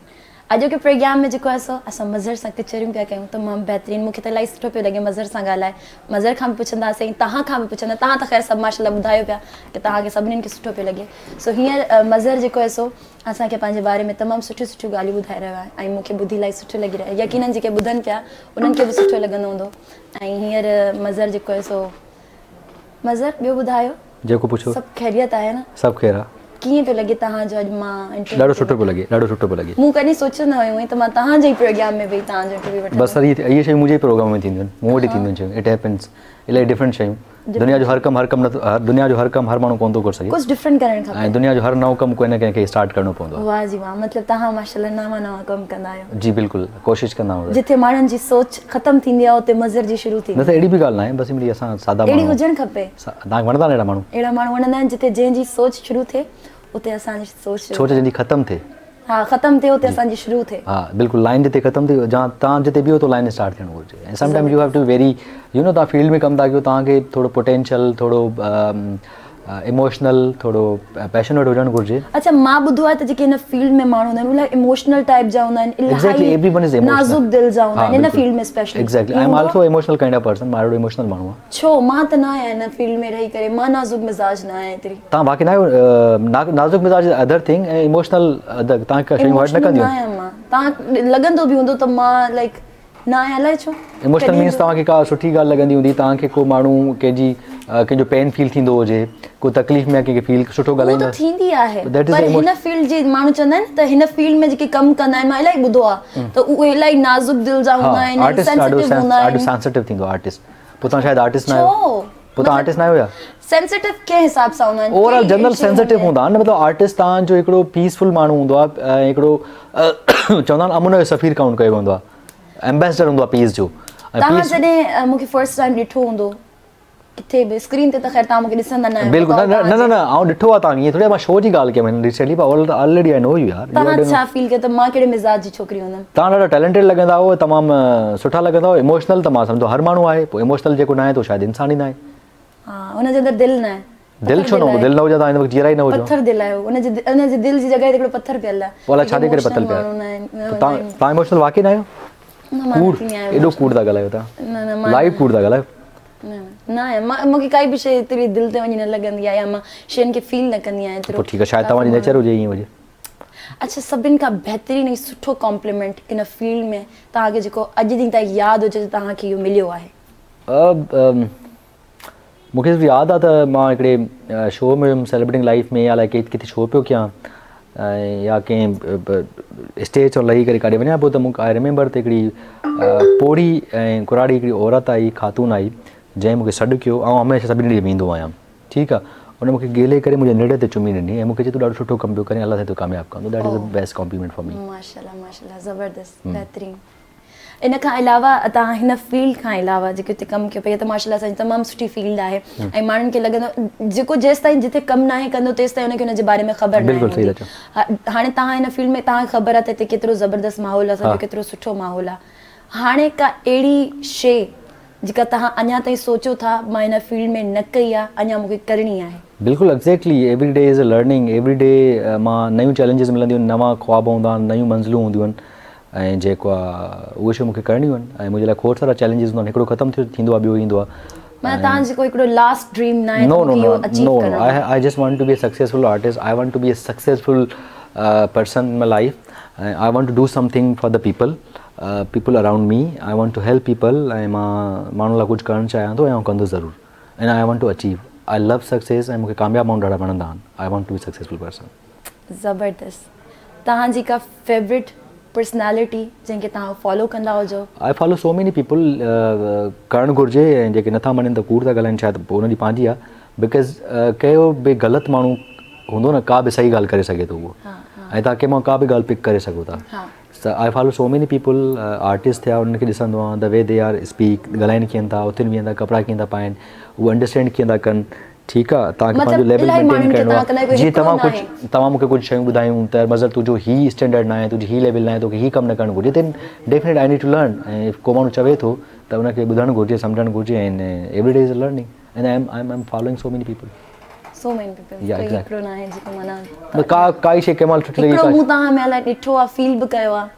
S1: अॼोके प्रोग्राम में जेको आहे सो असां मज़र सां कचरियूं पिया कयूं, तमामु बहितरीनु। मूंखे त इलाही सुठो पियो लॻे मज़र सां ॻाल्हाए। मज़र खां बि पुछंदासीं, तव्हां खां बि पुछंदा, तव्हां त ख़ैर सभु माशाल्लाह ॿुधायो पिया की तव्हांखे सभिनीनि खे सुठो पियो लॻे। सो हींअर मज़र जेको आहे सो असांखे पंहिंजे बारे में तमामु सुठियूं सुठियूं ॻाल्हियूं ॿुधाए रहियो आहे, ऐं मूंखे ॿुधी इलाही सुठो लॻी रहियो आहे। यकीननि जेके ॿुधनि पिया उन्हनि खे बि सुठो लॻंदो हूंदो। ऐं हींअर मज़र जेको आहे सो, मज़र ॿियो ॿुधायो,
S2: जेको पुछो।
S1: सभु ख़ैरियत आहे न?
S2: सभु ख़ैर आहे।
S1: कीअं पियो लॻे तव्हांजो अॼु मां इंटरव्यू?
S2: ॾाढो सुठो पियो लॻे, ॾाढो सुठो पियो लॻे।
S1: मूं कॾहिं सोचियो न हुयो त मां तव्हांजे ई प्रोग्राम में वेही तव्हांजो इंटरव्यू वठां।
S2: बसि सर इहे शयूं मुंहिंजे प्रोग्राम में थींदियूं आहिनि, मूं वटि थींदियूं आहिनि शयूं। इट हैपन्स, इलाही डिफरेंट शयूं। दुनिया जो हर कमु नथो, दुनिया जो हर कमु हर माण्हू कोन थो करे सघे।
S1: कुझु डिफरेंट करणु खपे।
S2: ऐं दुनिया जो हर नओं कमु कोई न कंहिंखे स्टार्ट करिणो पवंदो आहे।
S1: वाह जी वाह, मतिलबु तव्हां माशाल्लाह नवां नवां कमु कंदा आहियो।
S2: जी बिल्कुलु, कोशिशि कंदा आहियूं।
S1: जिथे माण्हुनि जी सोच ख़तमु थींदी आहे उते मज़र जी शुरू थींदी
S2: न त अहिड़ी बि ॻाल्हि न आहे, बसि मिली असां सादा
S1: अहिड़ी
S2: माण्हू।
S1: हुजणु खपे।
S2: तव्हांखे वणंदा आहिनि अहिड़ा माण्हू?
S1: अहिड़ा माण्हू वणंदा आहिनि जिथे जंहिंजी सोच शुरू थिए उते असांजी सोच
S2: जंहिंजी ख़तमु थिए।
S1: हा ख़तमु थिए उते असांजी शुरू थिए।
S2: हा बिल्कुलु, लाइन जिते ख़तमु थिए, जहाँ तव्हां जिते बीहो तो लाइन स्टार्ट थियणु घुरिजे। ऐं sometime you have to very तव्हां फील्ड में कमु था कयो, तव्हांखे थोरो पोटेंशियल, थोरो इमोशनल, थोरो पैशनेट हुजणु घुरिजे।
S1: अच्छा, मां ॿुधो आहे त जेके हिन फील्ड में माण्हू हूंदा आहिनि उहे इमोशनल टाइप जा हूंदा आहिनि, इलाही नाज़ुक दिल जा हूंदा आहिनि हिन फील्ड में specially.
S2: Exactly, I am also emotional kind of person, मां ॾाढो इमोशनल माण्हू आहियां।
S1: छो? मां त न आहियां हिन फील्ड में रही करे, मां नाज़ुक मिज़ाज न आहियां एतिरी।
S2: तव्हां बाक़ी न आहियो नाज़ुक मिज़ाज अदर थिंग, ऐं इमोशनल अदर, तव्हां शयूं हर्ट न कंदियूं।
S1: तव्हां लॻंदो बि हूंदो त मां लाइक न आहियां, अलाए छो।
S2: इमोशनल मीन्स तव्हांखे का सुठी ॻाल्हि लॻंदी हूंदी, तव्हांखे को माण्हू कंहिंजो पेन फील थींदो हुजे, को तकलीफ़ में कंहिंखे फील सुठो ॻाल्हाईंदो
S1: थींदी आहे। पर हिन फील्ड जे माण्हू चवंदा आहिनि त हिन फील्ड में जेके कमु कंदा आहिनि, मां इलाही ॿुधो आहे त उहे इलाही नाज़ुक दिल जा हूंदा आहिनि,
S2: ॾाढो सेंसिटिव थींदो आर्टिस्ट। पोइ तव्हां शायदि आर्टिस्ट न आहियो। पोइ तव्हां आर्टिस्ट न आहियो या?
S1: सेंसिटिव कंहिं हिसाब सां हूंदा आहिनि?
S2: ओवरऑल जनरल सेंसिटिव हूंदा आहिनि। मतिलबु आर्टिस्ट तव्हांजो हिकिड़ो पीसफुल माण्हू हूंदो आहे, ऐं हिकिड़ो चवंदा आहिनि अमुन जो सफ़ीर काउंट कयो वेंदो आहे, एम्बेसडर हूंदो आहे पीस जो।
S1: तव्हां जॾहिं मूंखे फर्स्ट टाइम ॾिठो हूंदो किथे बि स्क्रीन ते, त ख़ैर तव्हां मूंखे ॾिसंदा न आहियो।
S2: बिल्कुलु न न न, आउं ॾिठो आहे तव्हां ईअं थोरी, मां शो जी ॻाल्हि कयमि रिसेंटली, पर ऑलरेडी आई नो यू यार।
S1: तव्हां छा फील कयो त मां कहिड़े मिज़ाज जी छोकिरी हूंदमि?
S2: तव्हां ॾाढा टैलेंटेड लॻंदा हो, तमामु सुठा लॻंदा हो। इमोशनल त मां सम्झो हर माण्हू आहे, पोइ इमोशनल जेको न आहे त शायदि इंसान ई न आहे।
S1: हा, हुनजे अंदरि दिलि न आहे।
S2: दिलि छो न हूंदो? दिलि न हुजे तव्हां हिन वक़्तु जीअरा ई न हुजो।
S1: पत्थर दिलि आहे, हुनजे दिलि जी जॻह ते हिकिड़ो पत्थर पियल आहे।
S2: पोइ अलाए छाजे करे पत्थर पियल आहे? तव्हां इमोशनल वाक़ई न आहियो? कूड़, एॾो कूड़ था ॻाल्हायो तव्हां, लाइव कूड़ था ॻाल्हायो।
S1: न आहे, मूंखे काई बि शइ एतिरी दिलि ते वञी न लॻंदी आहे, या मां शयुनि खे फील न कंदी आहियां एतिरो।
S2: ठीकु आहे, शायदि तव्हांजी नेचर हुजे ईअं हुजे।
S1: अच्छा, सभिनि खां बहितरीनु ऐं सुठो कॉम्प्लीमेंट हिन फील्ड में तव्हांखे जेको अॼु ॾींहुं ताईं यादि हुजे त तव्हांखे इहो मिलियो आहे?
S2: मूंखे सिर्फ़ु यादि आहे त मां हिकिड़े शो में हुयुमि सेलिब्रेटिंग लाइफ में, या लाइक किथे शो पियो कयां या कंहिं स्टेज और लही करे काॾे वञा पियो, त मूंखे आई रिमेंबर त हिकिड़ी पोड़ी ऐं कुराड़ी हिकिड़ी औरत आई, ख़ातून आई, जंहिं मूंखे सॾु कयो. ऐं हमेशह सभिनी ॾींहं वेंदो आहियां, ठीकु आहे. उन मूंखे ॻेले करे मुंहिंजे निड़ ते चुमी ॾिनी ऐं मूंखे चए तूं ॾाढो सुठो कमु पियो करे, अलाह सां तूं कामयाबु कंदो. That is the best compliment for me.
S1: माशाल्लाह माशाल्लाह, ज़बरदस्त, बहितरीन. इन खां अलावा तव्हां हिन फील्ड खां अलावा जेके हुते कमु कयो पिया, त माशाल्लाह सां तमामु सुठी फील्ड आहे ऐं माण्हुनि खे लॻंदो जेको जेसि ताईं जिथे कमु नाहे कंदो तेसि ताईं हुनखे हुनजे बारे में ख़बर न
S2: बिल्कुलु सही था चओ.
S1: हाणे तव्हां हिन फील्ड में तव्हांखे ख़बर आहे त हिते केतिरो ज़बरदस्त माहौल आहे, असांजो केतिरो सुठो माहौल आहे. हाणे का अहिड़ी शइ जेका तव्हां अञा ताईं सोचियो था मां हिन फील्ड में न कई आहे, अञा मूंखे करणी आहे?
S2: बिल्कुलु exactly. Every day is a learning. Every day मां नयूं चैलेंजिस मिलंदियूं आहिनि, नवां ख्वाब हूंदा आहिनि, नयूं मंज़िलूं हूंदियूं आहिनि ऐं जेको आहे उहे शइ मूंखे करणियूं आहिनि. ऐं मुंहिंजे लाइ खोड़ सारा चैलेंजिस हूंदा आहिनि. हिकिड़ो ख़तमु थींदो आहे, ॿियो ईंदो आहे.
S1: मतलब तव्हांजो कोई हिकिड़ो लास्ट ड्रीम न आहे?
S2: No. I just want to be a successful artist. I want to be a successful person in my life. I want to do something for the people, people around me. I want to help people. ऐं मां माण्हुनि लाइ कुझु करणु चाहियां थो ऐं कंदो ज़रूरु. And I want to achieve. I love success ऐं मूंखे कामयाबु माण्हू ॾाढा वणंदा आहिनि. I want to be a successful person.
S1: ज़बरदस्त. तव्हांजी का फेवरेट पर्सनैलिटी जंहिंखे तव्हां फॉलो कंदा हुजो? आई
S2: फॉलो सो मेनी पीपल. करणु घुरिजे ऐं जेके नथा मञनि त कूड़ था ॻाल्हाइनि, शायदि पोइ हुनजी पंहिंजी आहे. बिकॉज़ कहिड़ो बि ग़लति माण्हू हूंदो न, का बि सही ॻाल्हि करे सघे थो उहो, ऐं तव्हां कंहिं मां का बि ॻाल्हि पिक करे सघो था. I follow so many people. Artist थिया, उनखे ॾिसंदो आहियां, the way they are speak, ॻाल्हाइनि कीअं था, उथिनि वीहनि था, कपिड़ा कीअं था पाइनि, उहो अंडरस्टैंड कीअं था कनि. ठीकु आहे, तव्हांखे पंहिंजो लेवल मेंटेन करिणो आहे. जीअं तव्हां मूंखे कुझु शयूं ॿुधायूं त मज़र तुंहिंजो हीउ स्टैंडर्ड न आहे, तुंहिंजी हीउ लेवल न आहे, तोखे हीउ कमु न करणु घुरिजे, then definite I need to learn. ऐं को माण्हू चवे थो त उनखे ॿुधणु घुरिजे, सम्झणु घुरिजे. ऐं every day is a learning and I am following so many people.
S1: So many people.
S2: Yeah, exactly.
S1: हिकिड़ो न आहे जेको माना
S2: काई शइ कंहिं महिल सुठी लॻी.
S1: हिकिड़ो मूं तव्हां में अलाए ॾिठो आहे, फील बि कयो आहे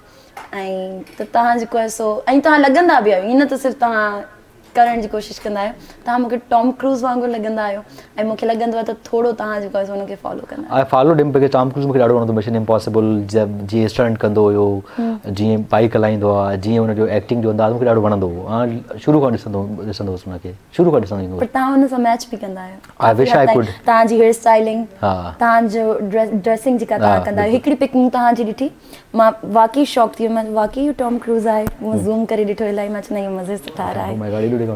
S1: ऐं त तव्हां जेको आहे सो ऐं तव्हां लॻंदा बि आहियो, ईअं न त सिर्फ़ु तव्हां करण जी कोशिशि कंदा आहियो. तव्हां मूंखे टॉम क्रूज़ वांगुरु लॻंदा आहियो ऐं मूंखे लॻंदो आहे त थोरो तव्हां जेको आहे सो हुनखे फॉलो कंदा आहियो.
S2: आई फॉलो हिम बिकॉज़ टॉम क्रूज़ मूंखे ॾाढो वणंदो. मिशन इम्पॉसिबल जीअं स्टंट कंदो हुयो, जीअं बाइक हलाईंदो आहे, जीअं हुनजो एक्टिंग जो अंदाज़ मूंखे ॾाढो वणंदो हुओ. शुरू खां ॾिसंदो हुउसि हुनखे, शुरू खां ॾिसंदो ईंदो.
S1: पर तव्हां हुन सां मैच बि कंदा आहियो.
S2: I wish I could.
S1: तव्हांजी हेयर स्टाइलिंग, तव्हांजो ड्रेसिंग जेका तव्हां कंदा आहियो, हिकिड़ी पिक मूं तव्हांजी ॾिठी, मां वाक़ई शॉक थी वियमि. मां वाक़ई टॉम क्रूज़ आहे. मूं ज़ूम करे ॾिठो इलाही, मां चवंदा आहियूं मज़े सां ठाराए.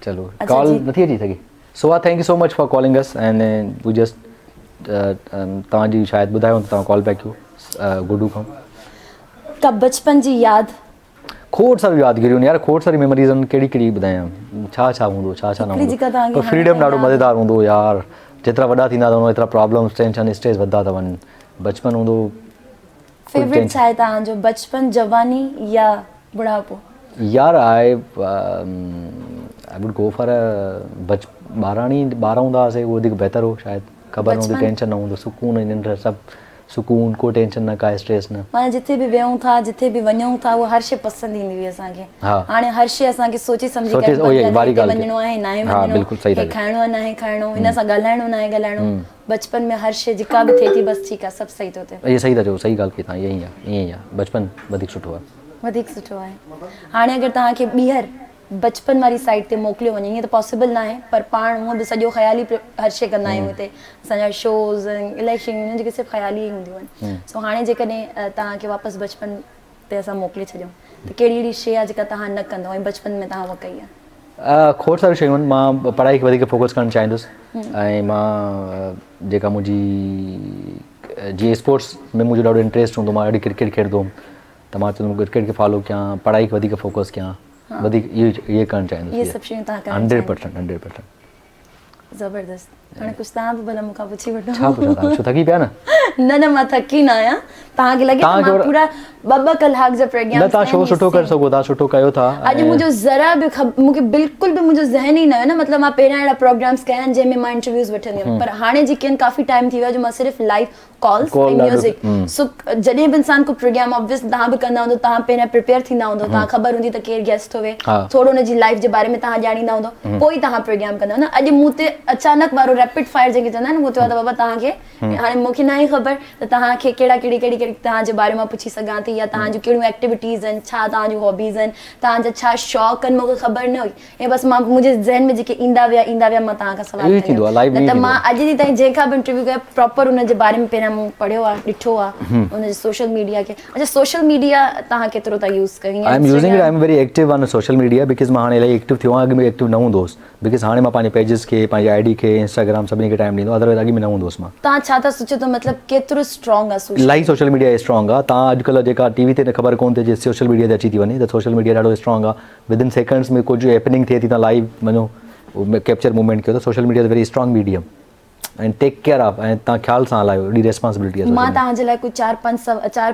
S2: चलो कॉल नथी अची सघे. Soha, thank you so much for calling us and we just तव्हांजी शायदि ॿुधायो त तव्हां कॉल बैक कयो गुडू खां.
S1: का बचपन जी यादि?
S2: खोड़ सारी यादगिरियूं यार, खोड़ सारी मेमोरीज़ आहिनि. कहिड़ी ॿुधायां, छा हूंदो, छा न हूंदो. पर फ्रीडम ॾाढो मज़ेदार हूंदो यार. जेतिरा वॾा थींदा था एतिरा प्रॉब्लम्स, टेंशन, स्ट्रेस वधंदा था वञनि. बचपन हूंदो.
S1: फेवरेट छा आहे तव्हांजो, बचपन, जवानी या बुढ़ापो?
S2: यार आई वुड गो फॉर ॿार हूंदा हुआसीं, उहो वधीक बहितर हो शायदि. ख़बर न हूंदी, टेंशन न हूंदो, सुकून, निंड, सभु सुकून, को टेंशन न, का स्ट्रेस न. माना
S1: जिथे बि वेहूं था, जिथे बि वञूं था, उहो हर शइ पसंदि ईंदी हुई असांखे. हाणे हर शइ असांखे सोचे सम्झी करे वञिणो आहे, न आहे वञिणो, खाइणो आहे, न आहे खाइणो, हिन सां ॻाल्हाइणो, न आहे ॻाल्हाइणो. बचपन में हर शइ जेका बि थिए थी बसि ठीकु आहे, सभु सही थो थिए.
S2: इहे सही था चओ, सही ॻाल्हि कई तव्हां. ईअं ई आहे बचपन. वधीक सुठो आहे,
S1: वधीक सुठो आहे. हाणे अगरि तव्हांखे ॿीहर बचपन वारी साइड ते मोकिलियो वञे, ईअं त पॉसिबल न आहे, पर पाण हूअं बि सॼो ख़्याली हर शइ कंदा आहियूं हिते. असांजा शोज़ इलाही शयूं आहिनि जेके सिर्फ़ु ख़्याली ई हूंदियूं आहिनि. सो हाणे जेकॾहिं तव्हांखे वापसि बचपन ते असां मोकिले छॾियूं त कहिड़ी अहिड़ी शइ आहे जेका तव्हां न कंदो ऐं बचपन में तव्हां उहा कई आहे?
S2: खोड़ सारियूं शयूं आहिनि. मां पढ़ाई खे वधीक फोकस करणु चाहींदुसि ऐं मां जेका मुंहिंजी जीअं स्पोर्ट्स में मुंहिंजो ॾाढो इंट्रस्ट हूंदो, मां ॾाढी क्रिकेट खेॾंदो हुउमि, त मां चवंदुमि क्रिकेट खे फॉलो कयां, पढ़ाई खे वधीक फोकस कयां, वधीक इहे करणु चाहींदुसि. 100%.
S1: ज़बरदस्त. हाणे कुझु तव्हां बि भला मूंखां पुछी वठो.
S2: छा पुछां तव्हां? छो थकी पिया न?
S1: न मां थकी न आहियां. तव्हांखे लॻे मां पूरा ॿ कलाक जा प्रोग्राम.
S2: न, तव्हां शो सुठो करे सघो था, सुठो कयो था.
S1: अॼु मुंहिंजो ज़रा बि मूंखे बिल्कुलु बि मुंहिंजो ज़हन ई न हुयो न. मतिलबु मां पहिरियां अहिड़ा प्रोग्राम्स कया आहिनि जंहिंमें मां इंटरव्यूज़ वठंदी हुयमि, पर हाणे जेके आहिनि काफ़ी टाइम थी वियो आहे जो मां सिर्फ़ु लाइव कॉल्स ऐं म्यूज़िक. सो जॾहिं बि इंसान को प्रोग्राम ऑब्वियस तव्हां बि कंदा हूंदो, तव्हां पहिरियां प्रिपेयर थींदा हूंदो, तव्हां ख़बर हूंदी त केरु गेस्ट थो वे, थोरो हुनजी लाइफ जे बारे में तव्हां ॼाणींदा हूंदो, पोइ ई तव्हां प्रोग्राम कंदा. न अॼु मूं ते अचानक वारो रैपिड फायर जेके चवंदा आहिनि उहो थियो आहे त बाबा तव्हांखे हाणे मूंखे न आहे ख़बर त तव्हांखे कहिड़ी तव्हांजे बारे में पुछी सघां थी या तव्हांजूं कहिड़ियूं एक्टिविटीज़ आहिनि छा तव्हांजूं हॉबीज़ आहिनि तव्हांजा छा शौक़ आहिनि मूंखे ख़बर न हुई ऐं बसि मां मुंहिंजे ज़हन में जेके ईंदा विया मां तव्हांखां सवाल कंदी त मां अॼु ॾींहुं ताईं जंहिंखां बि इंटरव्यू कयो प्रॉपर हुनजे बारे में पहिरियां मूं पढ़ियो आहे ॾिठो आहे हुनजे सोशल मीडिया खे अच्छा सोशल मीडिया तव्हां केतिरो था यूज़ कयो
S2: I am using it I am very active on social media because मां हाणे इलाही एक्टिव थियो आहियां अॻु में एक्टिव न हूंदो हुउसि बिकॉज़ हाणे मां पंहिंजे पेजिस खे पंहिंजे आईडी खे इंस्टाग्राम सभिनी खे टाइम ॾींदो अदरवाइज़ अॻु में न हूंदो हुउसि मां
S1: तव्हां छा था सोचो त मतिलबु केतिरो स्ट्रॉन्ग आहे
S2: इलाही सोशल मीडिया स्ट्रॉन्ग आहे तव्हां अॼुकल्ह जेका टीवी ते ख़बर कोन थिए जे सोशल मीडिया ते अची थी वञे त सोशल मीडिया ॾाढो स्ट्रॉन्ग आहे विदिन सेकंड्स में कुझु हैपनिंग थिए थी तव्हां लाइव वञो कैप्चर मूवमेंट कयो त social media is very strong medium and take care of ऐं तव्हां ख़्याल सां हलायो एॾी रिस्पॉन्सिबिलिटी आहे
S1: मां तव्हांजे लाइ कुझु चार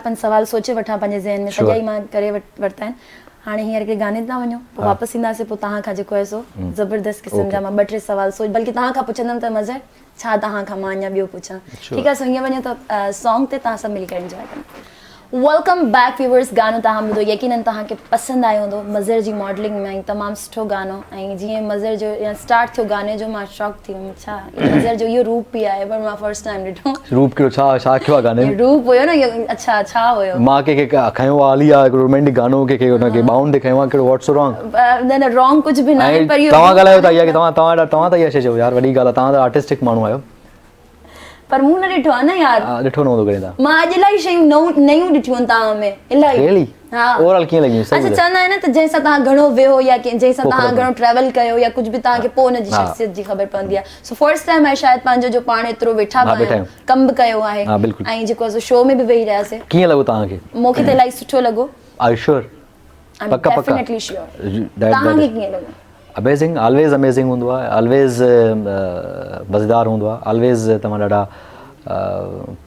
S1: पंज सवाल सोचे वठां पंहिंजे ज़हन में सॼा ई मां करे वरिता आहिनि हाणे हींअर के गाने था वञो पोइ वापसि ईंदासीं पोइ तव्हां खां जेको आहे सो ज़बरदस्त क़िस्म जा मां 2-3 सवाल सोच बल्कि तव्हां खां पुछंदमि त मज़र छा तव्हां खां मां अञा ॿियो पुछां ठीकु आहे सो हीअं वञो त सॉन्ग ते तव्हां सभु मिली करे इंजॉय कंदा वेलकम बैक व्यूवर्स गानो तव्हां ॿुधो यकीनन तव्हांखे पसंदि आयो हूंदो मज़र जी मॉडलिंग में तमामु सुठो गानो ऐं जीअं मज़र जो या स्टार्ट थियो गाने जो मां शॉक थी वियमि छा मज़र जो इहो रूप बि आहे पर मां फर्स्ट टाइम ॾिठो
S2: रूप कयो छा कयो आहे गाने में
S1: रूप हुयो न इहो अच्छा छा हुयो
S2: मां कंहिंखे खयो आहे हली आहे हिकिड़ो रोमेंटिक गानो कंहिंखे हुनखे बाउंड ते खयो आहे कहिड़ो व्हाट्स रॉन्ग
S1: न रॉन्ग कुझु बि न आहे पर इहो
S2: तव्हां ॻाल्हायो था इहा की तव्हां त इहा शइ चयो यार वॾी ॻाल्हि आहे तव्हां त आर्टिस्टिक माण्हू आहियो
S1: पर मूं न ॾिठो आहे न यार
S2: ॾिठो न हूंदो करे तव्हां
S1: मां अॼु इलाही शयूं नयूं ॾिठियूं आहिनि तव्हां में इलाही हा
S2: ओवरऑल कीअं लॻी
S1: अच्छा चवंदा आहिनि न त जंहिंसां तव्हां घणो वियो या जंहिंसां तव्हां घणो ट्रैवल कयो या कुझु बि तव्हांखे पोइ हुनजी शख़्सियत जी ख़बर पवंदी आहे सो फर्स्ट टाइम आहे शायदि पंहिंजो जो पाण एतिरो वेठा आहियूं कमु बि कयो आहे ऐं जेको आहे शो में बि वेही रहियासीं
S2: कीअं लॻो तव्हांखे
S1: मूंखे त इलाही सुठो लॻो
S2: आर यू श्योर
S1: पक्का डेफिनेटली श्योर तव्हांखे कीअं लॻो
S2: अमेज़िंग ऑलवेज अमेज़िंग हूंदो आहे ऑलवेज मज़ेदार हूंदो आहे ऑलवेज तव्हां ॾाढा